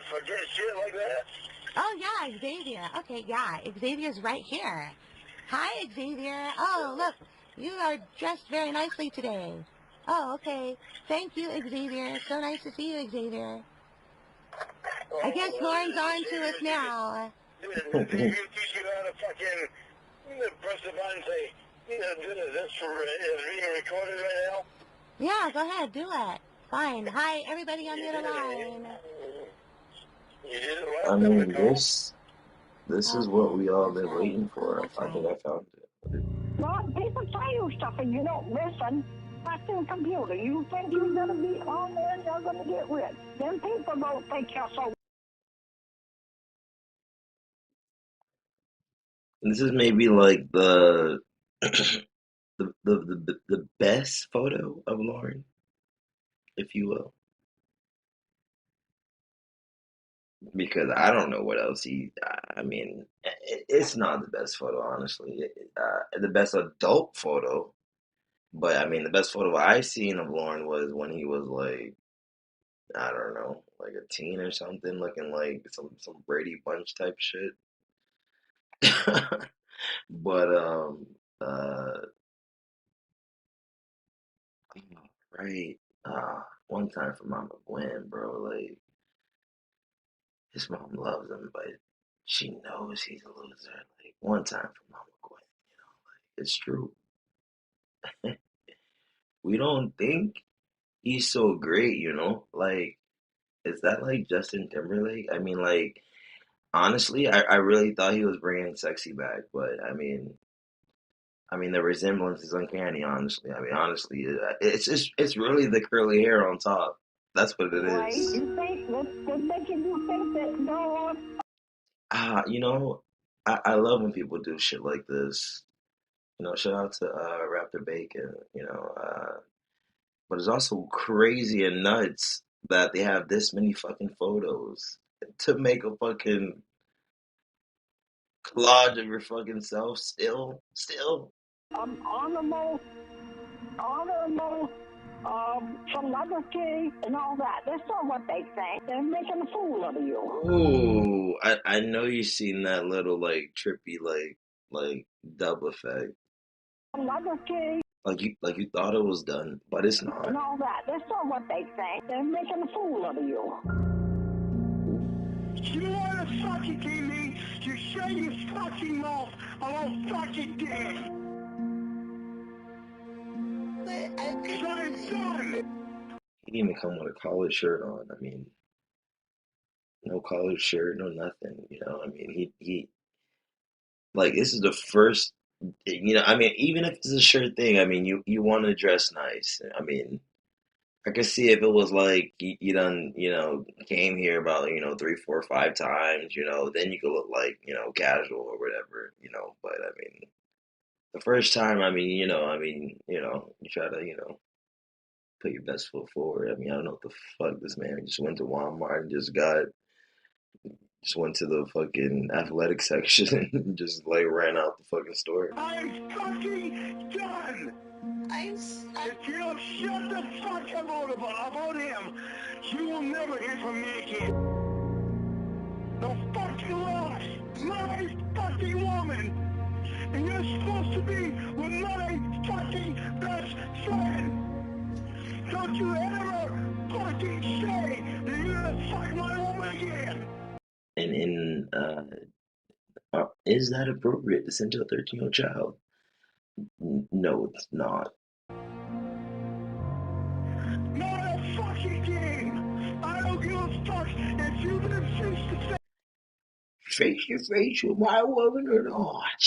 forget shit like that? Oh, yeah, Xavier. Okay, yeah, Xavier's right here. Hi, Xavier. Oh, look, you are dressed very nicely today. Oh, okay. Thank you, Xavier. So nice to see you, Xavier. I guess Lauren's on to us now. Xavier teach you how to fucking press the button and say, this is being recorded right now? Yeah, go ahead, do it. Fine. Hi, everybody on the other line. I mean, this is what we all been waiting for. I think I found it. Well, people tell you stuff and you don't listen. That's in computer. You think you're going to be on there and you're going to get rich. Then people don't think you're so. This is maybe like the the best photo of Lauren, if you will, because I don't know what else I mean, it's not the best photo, honestly. The best adult photo, but I mean, the best photo I seen of Lauren was when he was like, I don't know, like a teen or something, looking like some Brady Bunch type shit. But uh, right, one time for Mama Gwen, bro, like. His mom loves him, but she knows he's a loser. Like one time for Mama Gwen, it's true. We don't think he's so great, Like, is that like Justin Timberlake? I mean, like, honestly, I really thought he was bringing sexy back, but I mean, the resemblance is uncanny. Honestly, I mean, honestly, it's really the curly hair on top. That's what it Right? is. You think what's making you think that no? Ah, I love when people do shit like this. Shout out to Raptor Bacon, but it's also crazy and nuts that they have this many fucking photos to make a fucking collage of your fucking self still. Honorable, celebrity, and all that. That's not what they think. They're making a fool of you. Ooh, I know you've seen that little like trippy like dub effect. Celebrity. Like you thought it was done, but it's not. And all that. That's not what they think. They're making a fool of you. You want to fucking give me? You shut your fucking mouth, or I'll fucking dead. Son. He didn't even come with a collared shirt on. I mean, no collared shirt, no nothing. I mean, he like this is the first. I mean, even if it's a shirt thing, I mean, you want to dress nice. I mean, I could see if it was like you done, came here about, 3, 4, 5 times, then you could look like, casual or whatever, But I mean, the first time, I mean, you try to, put your best foot forward. I mean, I don't know what the fuck this man just went to Walmart and just went to the fucking athletic section and just like ran out the fucking store. I'm fucking done. If you don't shut the fuck up about him, you will never hear from me again. The fucking lie. My fucking woman. And you're supposed to be with my fucking best friend. Don't you ever fucking say that you're gonna fuck my woman again. And is that appropriate to send to a 13-year-old child? No, it's not. Not a fucking game. I don't give a fuck if you've been face to face. Face to face with my woman or not.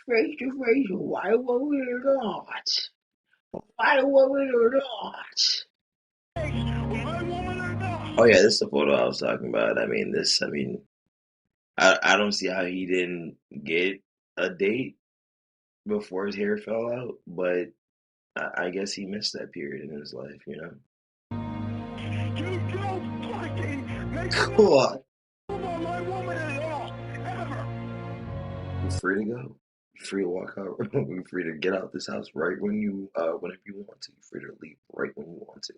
Face to face with my woman or not. My woman or not. Oh yeah, this is the photo I was talking about. I mean, I don't see how he didn't get a date before his hair fell out, but I guess he missed that period in his life, You don't fucking make Come on. my woman at all, ever. You're free to go. You're free to walk out. You're free to get out this house right when you, whenever you want to. You're free to leave right when you want to.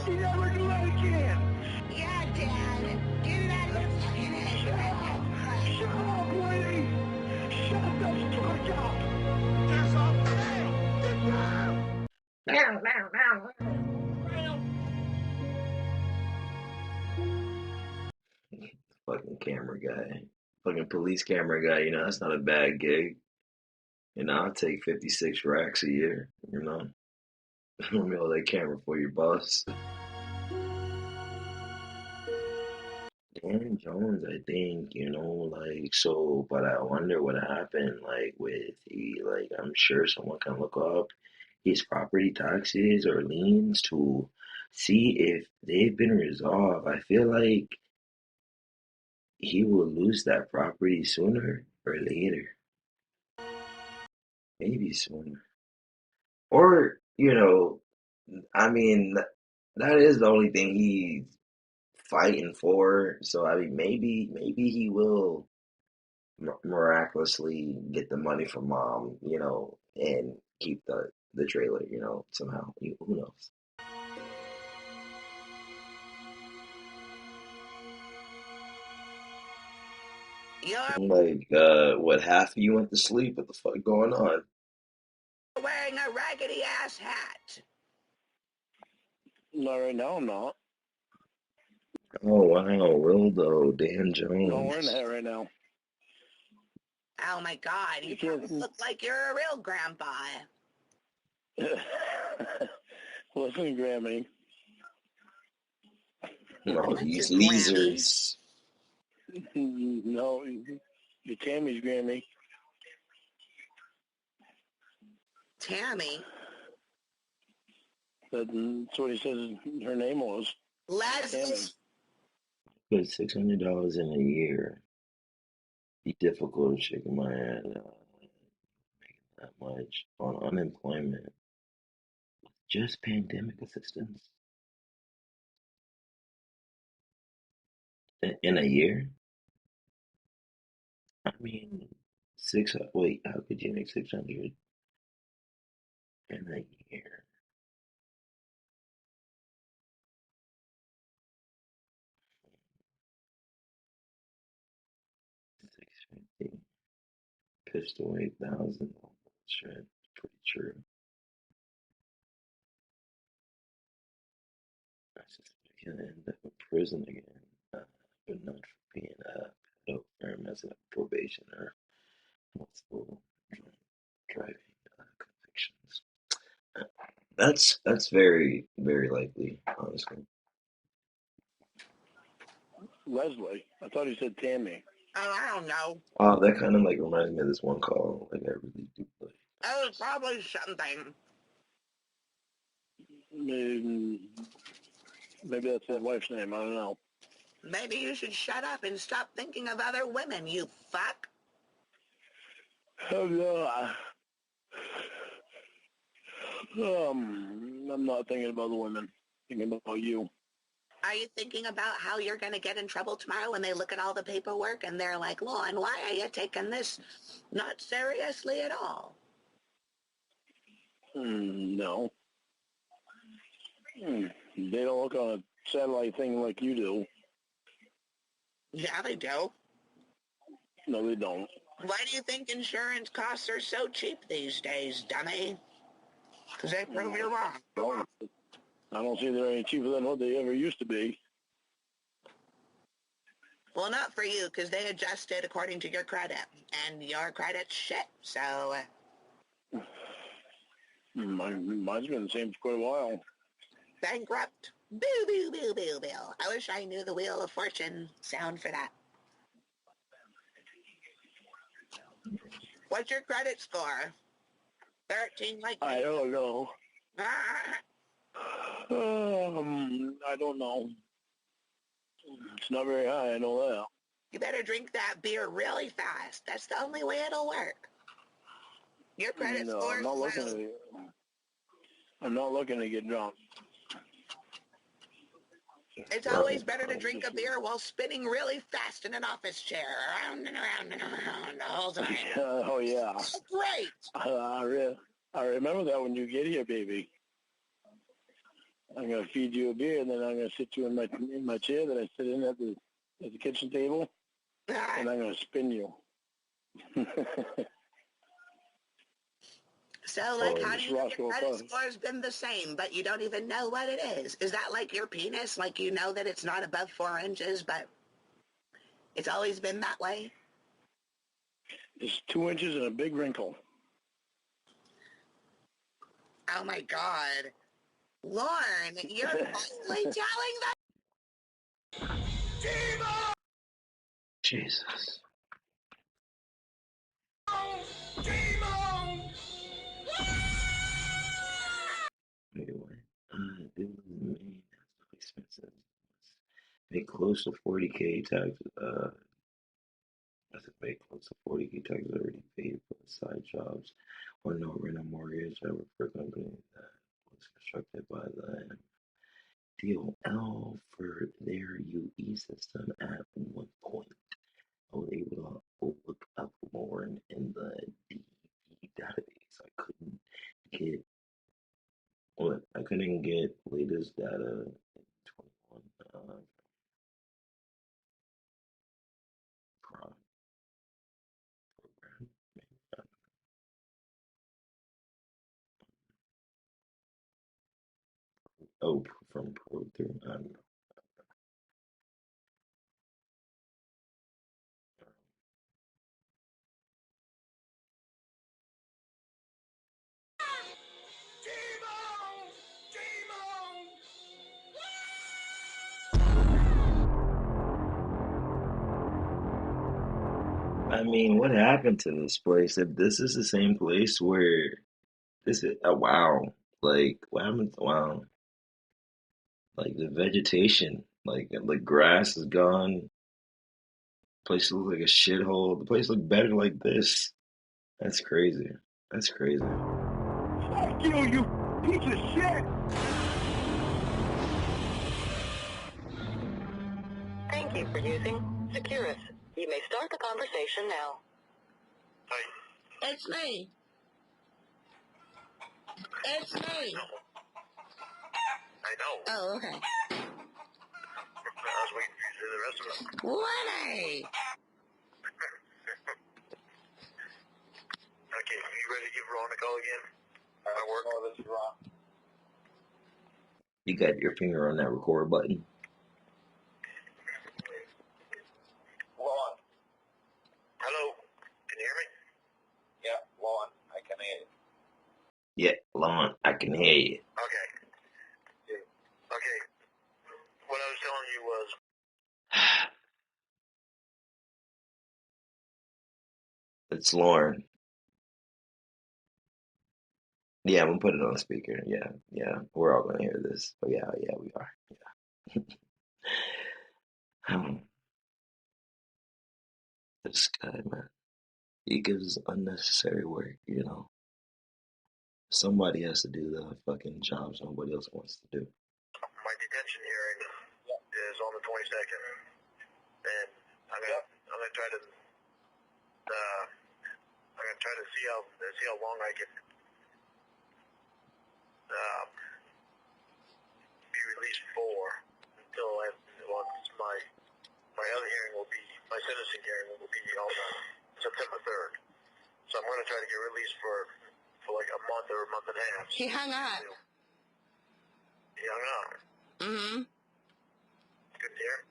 You never do that again. Yeah, Dad. Get it out of your fucking head. Shut up, lady. Shut the fuck up. There's a fail. Get down. Fucking camera guy. Fucking police camera guy, you know, that's not a bad gig. You know, I'll take 56 racks a year, you know. Let me hold that camera for your boss. Dan Jones, I think, you know, like, so, but I wonder what happened, like, with he, like, I'm sure someone can look up his property taxes or liens to see if they've been resolved. I feel like he will lose that property sooner or later. Maybe sooner. Or, you know, I mean, that is the only thing he's fighting for. So, I mean, maybe he will miraculously get the money from mom, you know, and keep the trailer, you know, somehow. Who knows? You're Like, what, half of you went to sleep? What the fuck going on? wearing a raggedy ass hat. Not right now, I'm not. Oh, wow, Wildo, Dan I'm not wearing Jones. a hat right now. Oh my God, you probably look like you're a real grandpa. Listen, Grammy. No, What's these a Grammy? leasers. No, your Tammy's Grammy. Tammy? That's what he says her name was. Leslie? Put $600 in a year. Be difficult shaking my head that much on unemployment. Just pandemic assistance in a year. I mean, wait, how could you make 600 in a year? 650. Pistol 8,000. Shit, pretty true. That's just gonna end up in prison again, but not for being a pedo firm as a probationer. Multiple driving convictions. That's very very likely, honestly. Leslie. I thought he said Tammy. Oh, I don't know. That kind of like reminds me of this one call. Like I really do like. Oh, it's probably something. Maybe that's his wife's name. I don't know. Maybe you should shut up and stop thinking of other women, you fuck. Oh, no. I'm not thinking about the women. Thinking about you. Are you thinking about how you're going to get in trouble tomorrow when they look at all the paperwork and they're like, Lauren, why are you taking this not seriously at all? No. They don't look on a satellite thing like you do. Yeah, they do. No, they don't. Why do you think insurance costs are so cheap these days, dummy? Because they prove you're wrong. I don't see they're any cheaper than what they ever used to be. Well, not for you, because they adjusted according to your credit, and your credit's shit, so... Mine's been the same for quite a while. Bankrupt. Boo, boo, boo, boo, boo. I wish I knew the Wheel of Fortune sound for that. What's your credit score? 13 like I don't know. I don't know. It's not very high, I know that. You better drink that beer really fast. That's the only way it'll work. Your credit score I'm is not low. I'm not looking to get drunk. It's always better to drink a beer while spinning really fast in an office chair, around and around and around the whole time. Oh, yeah. Oh, great. I remember that when you get here, baby. I'm going to feed you a beer, and then I'm going to sit you in my chair that I sit in at the kitchen table, and I'm going to spin you. So, like, how do you know your credit score's been the same, but you don't even know what it is? Is that like your penis? Like, you know that it's not above 4 inches, but it's always been that way? It's 2 inches and a big wrinkle. Oh, my God. Lauren, you're finally telling that? Jesus. Anyway, it was Maine. That's so expensive. Make close to 40K tax. I said make close to 40K taxes already paid for the side jobs or no rent or mortgage. I work for a company that was constructed by the DOL for their UE system at one point. I was able to look up more in the DB database. I couldn't get latest data in 21 program. Oh, from Pro through. I don't know. I mean, what happened to this place? If this is the same place where this is, wow. Like, what happened? Wow. Like the vegetation, like the grass is gone. Place looks like a shithole. The place looked better like this. That's crazy. That's crazy. Fuck you, you piece of shit! Thank you for using Securus. You may start the conversation now. Hi. It's me. It's me. I know. Oh, okay. I was waiting for you to say the rest of it. Lenny! Okay, you ready to give Ron a call again? My work? Oh, this is Ron. You got your finger on that record button. Lon. Hello? Can you hear me? Yeah, Lon. I can hear you. Yeah, Lon, I can hear you. Okay. Yeah. Okay. What I was telling you was... It's Lauren. Yeah, I'm gonna put it on speaker. Yeah, we're all gonna hear this. But yeah, we are. Yeah. This guy, man, he gives unnecessary work. Somebody has to do the fucking jobs nobody else wants to do. My detention hearing is on the 22nd. And I'm gonna try to see how long I can be released for until my other hearing will be, my sentencing hearing will be on September 3rd. So I'm going to try to get released for like a month or a month and a half. He hung up. He hung up. Mm-hmm. Good to hear.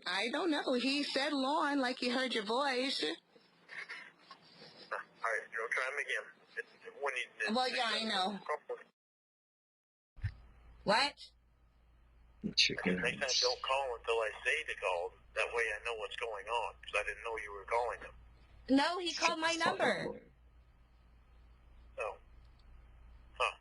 I don't know. He said Lauren like he heard your voice. All right, try him again. Well, yeah, I know. What? Chicken Next time, don't call until I say to call. That way I know what's going on, because I didn't know you were calling him. No, he called my number. Oh. Huh.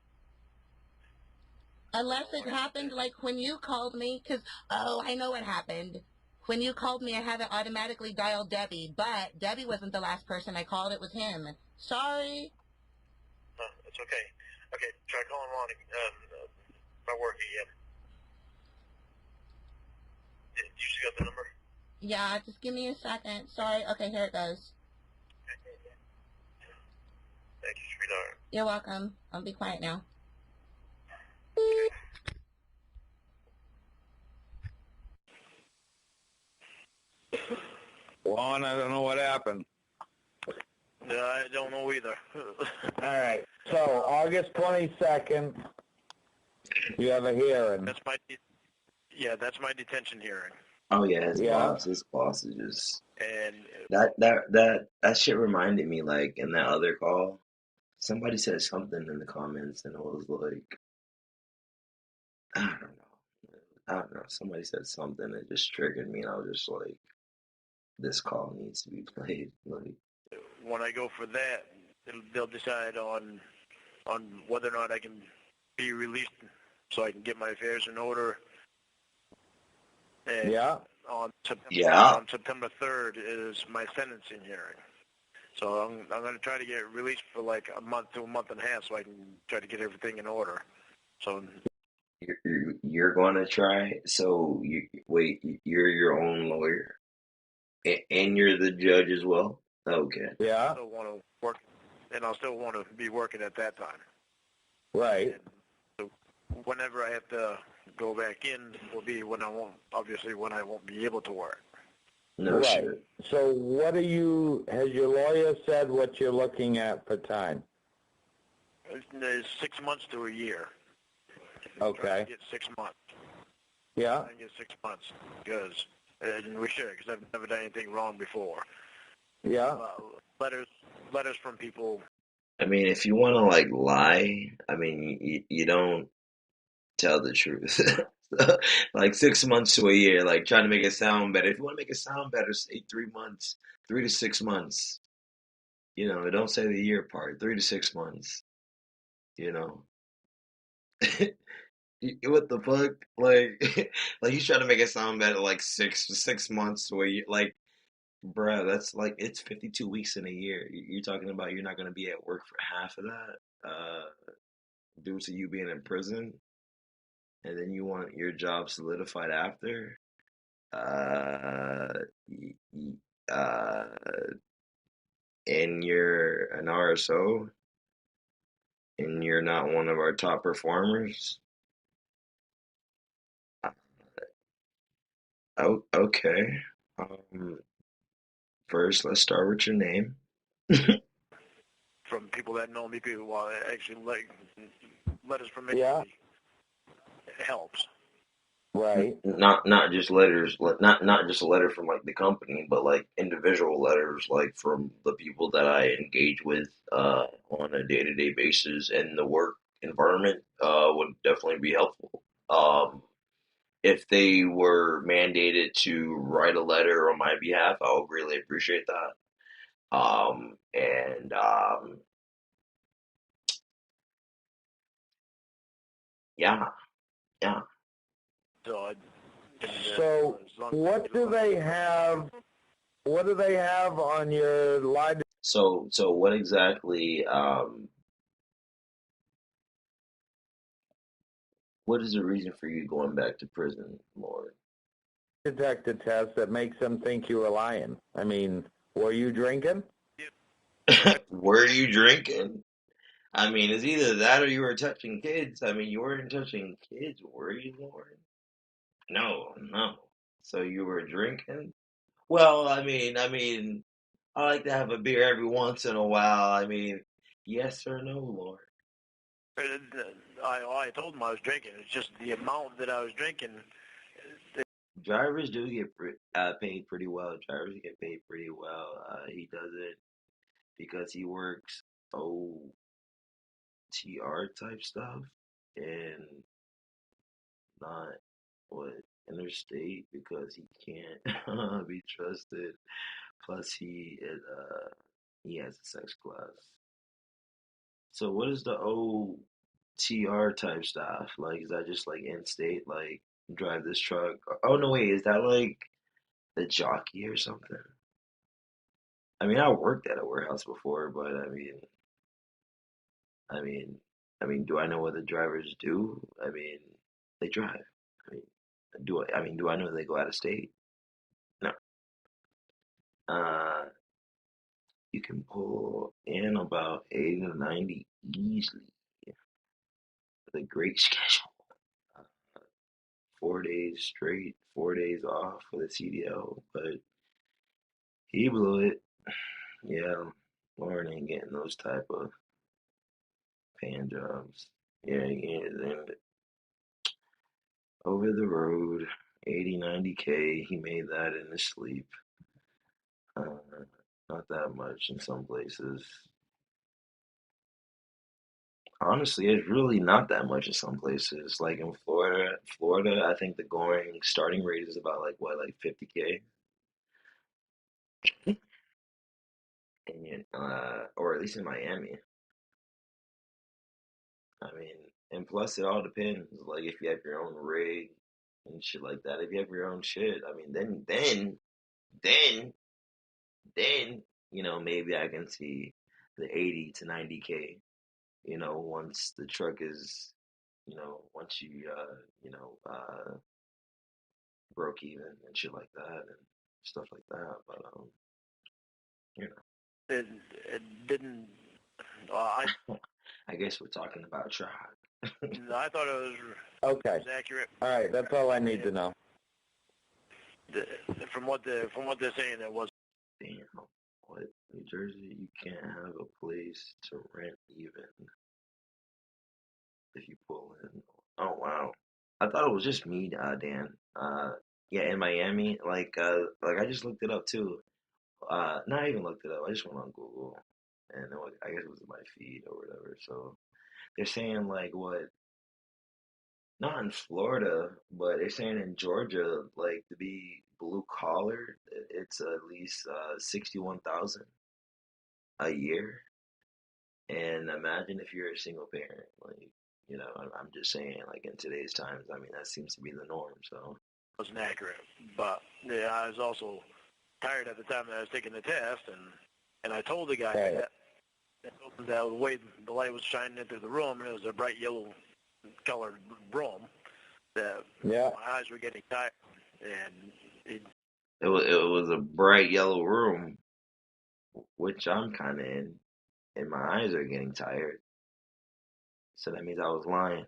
Unless it happened like when you called me, because, I know what happened. When you called me, I had it automatically dialed Debbie, but Debbie wasn't the last person I called. It was him. Sorry. It's okay. Okay, try calling Ron, my work again. You still got the number? Yeah, just give me a second. Sorry. Okay, here it goes. Thank you, sweetheart. You're welcome. I'll be quiet now. Juan, I don't know what happened. Yeah, I don't know either. All right. So August 22nd, you have a hearing. That's my detention hearing. Oh yeah, his boss is just And that shit reminded me, like, in that other call, somebody said something in the comments and it was like, I don't know, somebody said something that just triggered me and I was just like, this call needs to be played. Like, when I go for that, they'll decide on whether or not I can be released so I can get my affairs in order. And on September 3rd is my sentencing hearing. So I'm going to try to get released for like a month to a month and a half so I can try to get everything in order. So you're going to try? So you're your own lawyer and you're the judge as well? Okay. Yeah. I still want to work, and I'll still want to be working at that time. Right. And so whenever I have to go back in will be when I won't be able to work. No shit. So what has your lawyer said what you're looking at for time? It's 6 months to a year. Okay. Get 6 months. Yeah. I get 6 months because we should, because I've never done anything wrong before. Yeah. Letters from people. I mean, if you want to like lie, I mean, you don't tell the truth. Like 6 months to a year, like trying to make it sound better. If you want to make it sound better, say 3 months, 3 to 6 months. You know, don't say the year part. 3 to 6 months. You know, what the fuck? Like, like he's trying to make it sound better. Like 6 months to a year. Like, bruh, that's like it's 52 weeks in a year. You're talking about you're not gonna be at work for half of that, due to you being in prison, and then you want your job solidified after. Uh, y- y- uh, and you're an RSO, and you're not one of our top performers. Oh, okay. First, let's start with your name. From people that know me, people actually like letters from me. Yeah. It helps. Right. Not just letters, not just a letter from like the company, but like individual letters, like from the people that I engage with on a day-to-day basis in the work environment would definitely be helpful. If they were mandated to write a letter on my behalf, I would really appreciate that. And yeah, yeah. So what do they have? What do they have on your lie? So what exactly? What is the reason for you going back to prison, Lord? Detector test that makes them think you were lying. I mean, were you drinking? Were you drinking? I mean, it's either that or you were touching kids. I mean, you weren't touching kids, were you, Lauren? No, no. So you were drinking? Well, I like to have a beer every once in a while. I mean, yes or no, Lauren? I told him I was drinking. It's just the amount that I was drinking. Drivers do get paid pretty well. Drivers get paid pretty well. He does it because he works OTR type stuff and not what interstate because he can't be trusted. Plus, he has a sex class. So, what is the OTR type stuff? Like, is that just like in state, like drive this truck? Oh no, wait, is that like the jockey or something? I mean, I worked at a warehouse before, but I mean, do I know what the drivers do? I mean, they drive. I mean, Do I know they go out of state? No. You can pull in about 80 to 90 easily with a great schedule. 4 days straight, 4 days off with a CDL, but he blew it. Yeah, Lauren ain't getting those type of paying jobs. Yeah, and over the road, 80, 90K, he made that in his sleep. Not that much in some places. Honestly, it's really not that much in some places. Like in Florida, I think the going starting rate is about like what, like 50K, and or at least in Miami. I mean, and plus it all depends. Like if you have your own rig and shit like that. If you have your own shit, I mean, then, maybe I can see the 80 to 90K. Once the truck is, once broke even and shit like that and stuff like that. But you know, It didn't. I guess we're talking about trial. I thought it was Okay. It was accurate. All right, that's all I need to know. From what they're saying, it was. Damn, what? New Jersey, you can't have a place to rent even if you pull in. Oh wow, I thought it was just me, Dan. Yeah, in Miami, like I just looked it up too. Not even looked it up. I just went on Google, and I guess it was my feed or whatever. So they're saying like what? Not in Florida, but they're saying in Georgia, like to be blue collar, it's at least 61,000 a year. And imagine if you're a single parent, like I'm just saying, like in today's times, I mean that seems to be the norm. So Wasn't accurate, but yeah, I was also tired at the time that I was taking the test, and I told the guy that. I told him that the way the light was shining into the room, and it was a bright yellow colored room, that my eyes were getting tired, and it was a bright yellow room, which I'm kind of in, and my eyes are getting tired. So that means I was lying.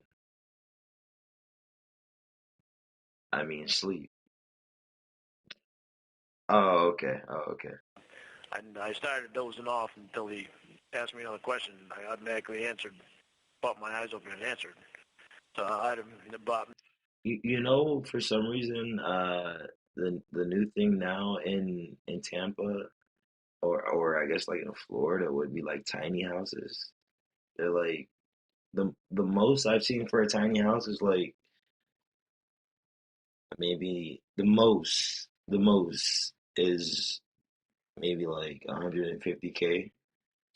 I mean sleep. Oh, okay. Oh, okay. And I started dozing off until he asked me another question. I automatically answered, popped my eyes open and answered. So I had but For some reason, the new thing now in Tampa, or I guess like in Florida, would be like tiny houses. They're like the most I've seen for a tiny house is like maybe the most is maybe like 150K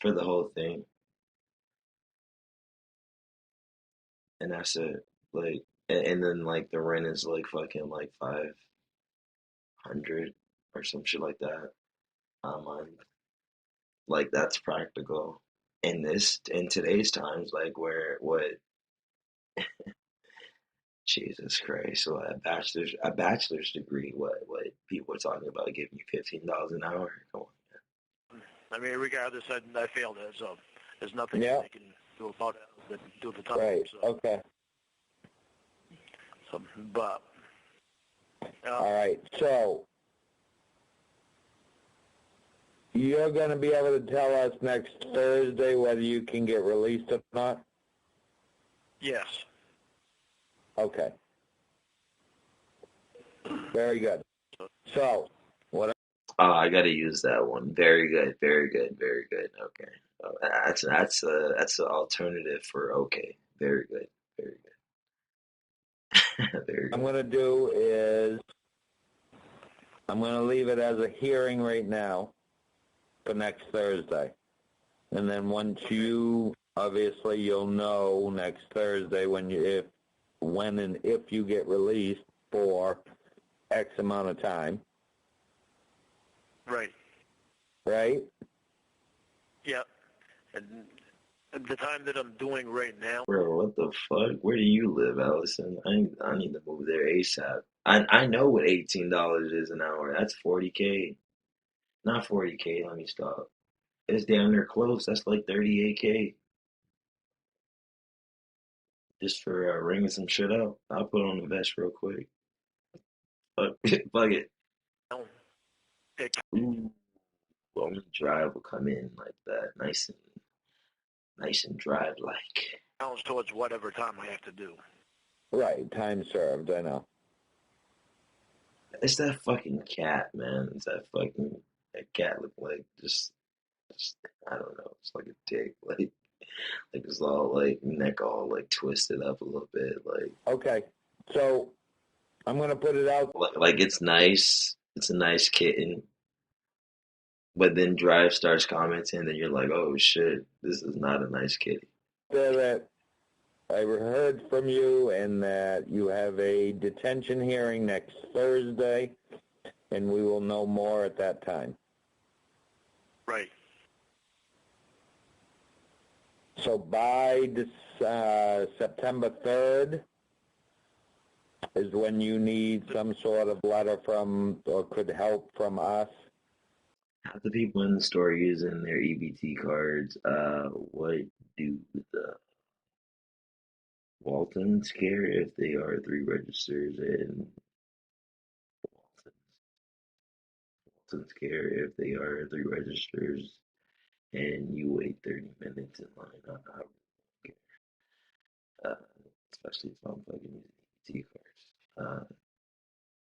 for the whole thing, and that's it. Like, and then like the rent is like fucking like 500 or some shit like that a month. Like that's practical in today's times, like where what Jesus Christ, so a bachelor's degree, what people are talking about giving you $15 an hour. Come on. I mean, regardless, I failed it, so there's nothing they can do about it. But do the time. Right. So. Okay. So, but. All right. So you're going to be able to tell us next Thursday whether you can get released or not? Yes. Okay. Very good. So, what? I got to use that one. Very good, very good, very good. Okay, that's an alternative for okay. Very good, very good, very What I'm good. going to do is I'm going to leave it as a hearing right now for next Thursday. And then once obviously you'll know next Thursday when and if you get released for X amount of time. Right. Right? Yep. And the time that I'm doing right now. Bro, what the fuck? Where do you live, Allison? I need to move there ASAP. I know what $18 is an hour. That's 40K. Not 40K. Let me stop. It's damn near close. That's like 38K just for ringing some shit up. I'll put on the vest real quick. Fuck, fuck it. Ooh, only drive will come in like that, nice and drive like. Counts towards whatever time I have to do. Right, time served, I know. It's that fucking cat, man. It's that cat look like just I don't know. It's like a dick, like it's all like neck all like twisted up a little bit, like. Okay, so I'm gonna put it out. Like it's nice. It's a nice kitten. But then Drive starts commenting, and you're like, oh shit, this is not a nice kitty. That I heard from you and that you have a detention hearing next Thursday, and we will know more at that time. Right. So by September 3rd is when you need some sort of letter from, or could help from us. Half the people in the store using their EBT cards. What do the Waltons care if they are 3 registers and Waltons care if they are 3 registers and you wait 30 minutes in line? I don't care. Especially if I'm fucking using EBT cards.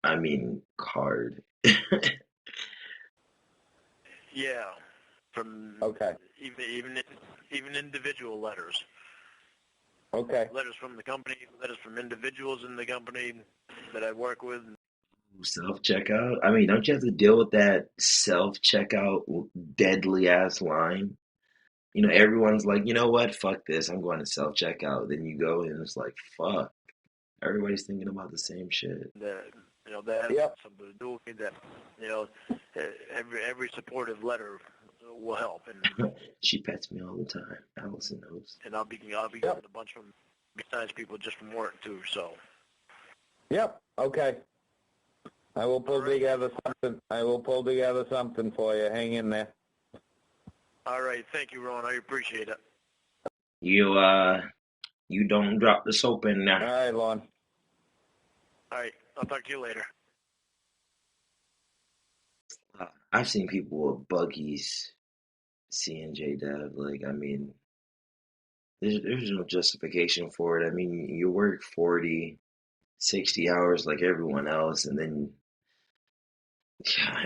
I mean card. Yeah, from okay, even individual letters. Okay. Letters from the company, letters from individuals in the company that I work with. Self-checkout? I mean, don't you have to deal with that self-checkout deadly ass line? You know, everyone's like, you know what? Fuck this. I'm going to self-checkout. Then you go and it's like, fuck. Everybody's thinking about the same shit. That that has something to do with that. Every supportive letter will help, and She pets me all the time. Allison knows. and I'll be getting a bunch from besides people just from work too. So. Yep. Okay. I will pull together something. I will pull together something for you. Hang in there. All right. Thank you, Ron. I appreciate it. You don't drop the soap in there. All right, Lon. All right. I'll talk to you later. I've seen people with buggies, CNJ Dev. Like, I mean, there's no justification for it. I mean, you work 40, 60 hours like everyone else, and then,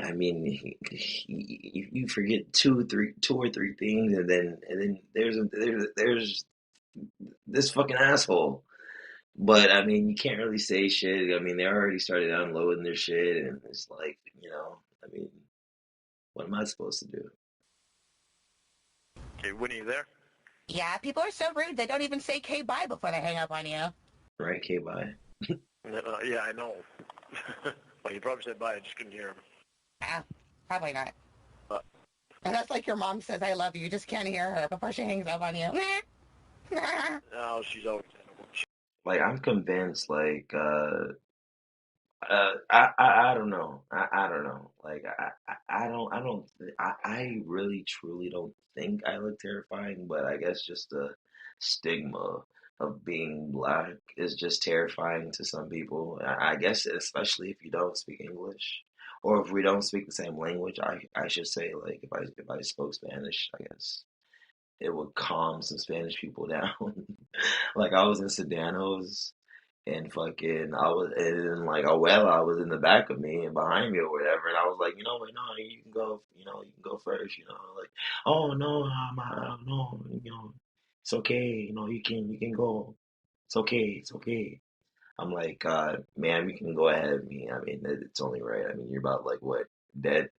I mean, you forget two or three things, and then there's this fucking asshole. But I mean, you can't really say shit. I mean, they already started unloading their shit, and it's like, I mean, what am I supposed to do? Okay, Winnie, you there? Yeah, people are so rude. They don't even say K-bye before they hang up on you. Right, K-bye. Yeah, I know. Well, you probably said bye. I just couldn't hear him. Probably not. And that's like your mom says, I love you. You just can't hear her before she hangs up on you. No, she's always Like, I'm convinced, like, I don't know. I don't know. Like, I really truly don't think I look terrifying, but I guess just the stigma of being black is just terrifying to some people. I guess especially if you don't speak English, or if we don't speak the same language. I should say, like, if I spoke Spanish, I guess it would calm some Spanish people down. Like, I was in Sedanos. And fucking, I was, and then like, Abuela was in the back of me and behind me or whatever. And I was like, wait, no, you can go, you can go first, like, oh, no, no, it's okay, you can go. It's okay. I'm like, man, you can go ahead of me. I mean, it's only right. I mean, you're about like what, dead?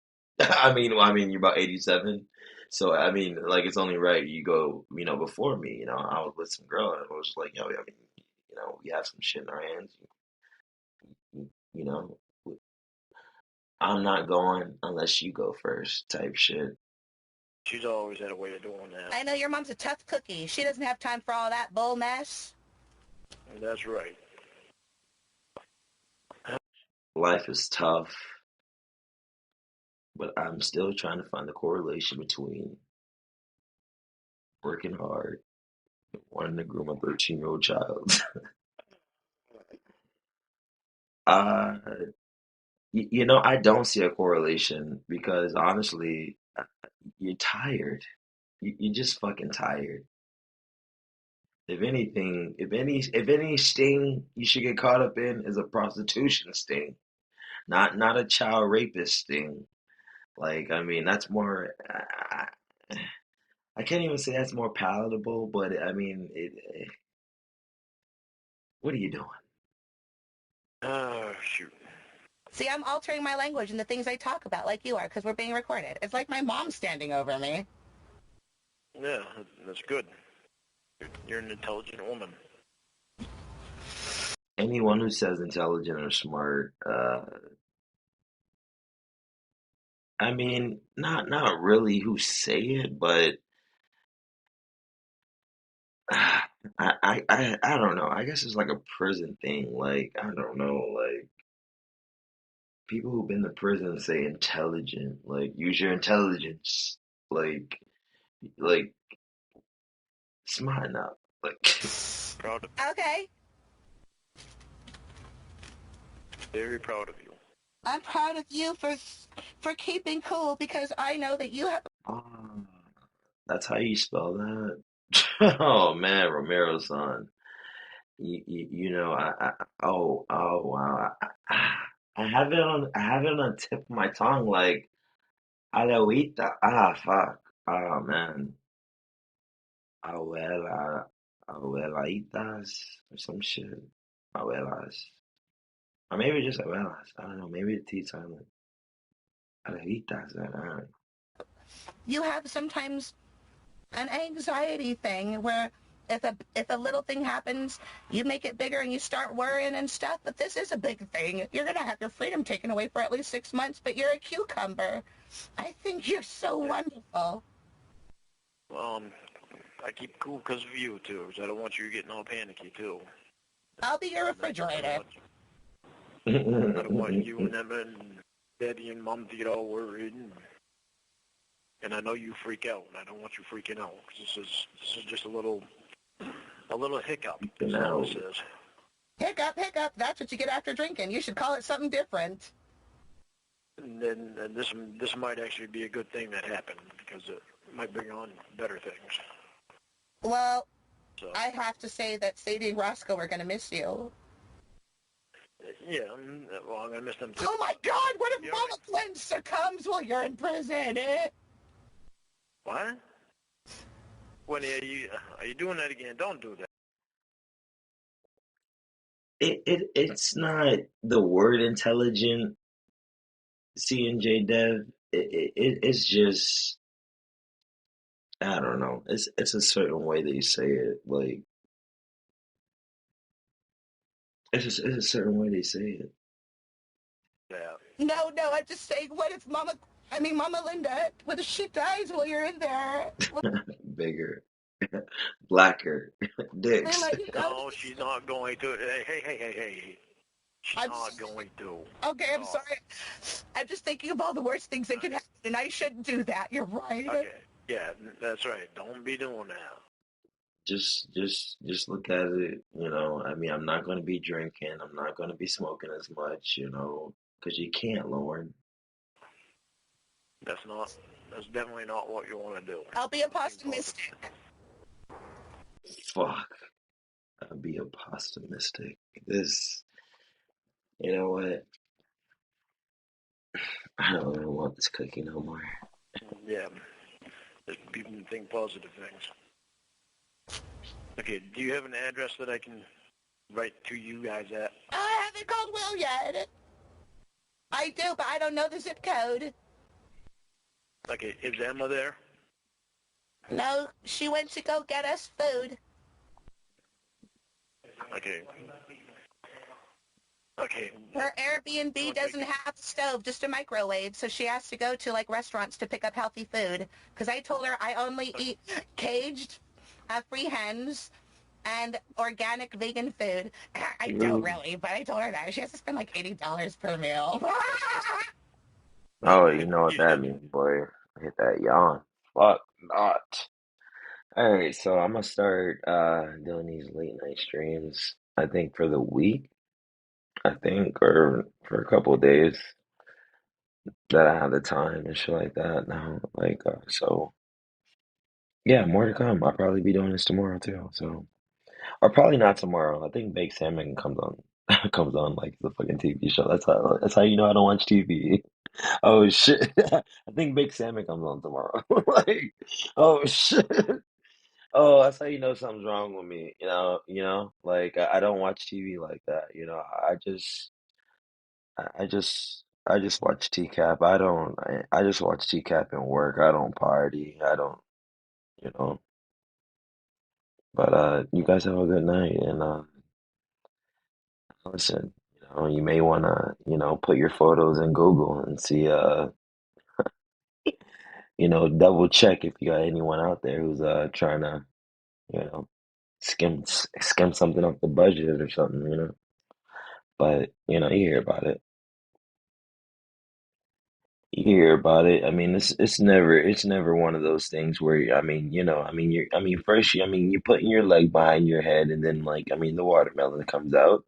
You're about 87. So, I mean, like, it's only right you go, before me. I was with some girl and I was like, I mean, we have some shit in our hands. You know, I'm not going unless you go first, type shit. She's always had a way of doing that. I know your mom's a tough cookie. She doesn't have time for all that bull mess. That's right. life is tough, but I'm still trying to find the correlation between working hard and wanting to groom a 13-year-old child. uh, I don't see a correlation because honestly, you're tired. You're just fucking tired. If anything, if any sting you should get caught up in is a prostitution sting, not a child rapist sting. Like, I mean, that's more. I can't even say that's more palatable, but I mean, what are you doing? Oh, shoot. See, I'm altering my language and the things I talk about like you are because we're being recorded. It's like my mom standing over me. Yeah, that's good. You're an intelligent woman. Anyone who says intelligent or smart, I mean, not really who say it, but I don't know. I guess it's like a prison thing. Like, I don't know. Like, people who've been to prison say intelligent. Like, use your intelligence. Like, smarten up. Like, Proud of Okay. Very proud of you. I'm proud of you for keeping cool because I know that you have. ah, that's how you spell that. Oh man, Romero-san. Oh wow. I have it on the tip of my tongue, like Aloita. Fuck. Oh man. Abuela, abuelitas or some shit. Abuelas. Or maybe just abuelas. I don't know. Maybe the T silent. Abuelitas. I don't know. You have sometimes an anxiety thing where if a little thing happens, you make it bigger and you start worrying and stuff. But this is a big thing. You're gonna have your freedom taken away for at least 6 months, but you're a cucumber. I think you're so wonderful. I keep cool because of you, too, because I don't want you getting all panicky, too. I'll be your refrigerator. I don't want you and Emma and Daddy and Mom to get all worried. And I know you freak out, and I don't want you freaking out. 'Cause this is just a little hiccup. That's all this is. Hiccup. That's what you get after drinking. You should call it something different. And this might actually be a good thing that happened because it might bring on better things. Well, So, I have to say that Sadie and Roscoe are going to miss you. yeah, well, I'm going to miss them too. Oh my God, what if Mama Glenn succumbs while you're in prison? What? When are you doing that again? Don't do that. It's not the word intelligent, C&J Dev. It's just I don't know. It's a certain way they say it. Like it's a certain way they say it. Yeah. No, I'm just saying, what if Mama Linda, what if she dies while you're in there? Bigger, blacker, They dicks. let you go. No, she's not going to. Hey. She's not going to. Okay, I'm sorry. I'm just thinking of all the worst things that could happen, and I shouldn't do that. You're right. Okay. Yeah, that's right. Don't be doing that. Just look at it. I mean, I'm not going to be drinking. I'm not going to be smoking as much. Because you can't, Lauren. That's definitely not what you want to do. I'll be a pessimistic. Fuck. I'll be a pasta mystic. You know what? I don't even want this cookie no more. Yeah. Just people think positive things. Okay, do you have an address that I can write to you guys at? I haven't called Will yet. I do, but I don't know the zip code. Okay, is Emma there? No, she went to go get us food. Okay. Her Airbnb doesn't have a stove, just a microwave, so she has to go to restaurants to pick up healthy food. Because I told her I only eat caged, free hens, and organic vegan food. I don't really, but I told her that. She has to spend like $80 per meal. Oh, you know what that means, boy. Hit that yawn. Fuck not. All right, so I'm gonna start doing these late night streams. I think for the week, I think, or for a couple of days that I have the time and shit like that now. Like, so yeah, more to come. I'll probably be doing this tomorrow too. So, or probably not tomorrow. I think Baked Salmon comes on comes on like the fucking TV show. That's how you know I don't watch TV. Oh shit. I think Baked Salmon comes on tomorrow. Like, oh shit. Oh, that's how you know something's wrong with me. Like I don't watch TV like that. I just watch Tcap. I just watch Tcap and work. I don't party. I don't, you know. But you guys have a good night and listen, you may wanna, put your photos in Google and see double check if you got anyone out there who's trying to, you know, skim something off the budget or something. But you hear about it. You hear about it. I mean, it's never one of those things where first you putting your leg behind your head and then like the watermelon comes out.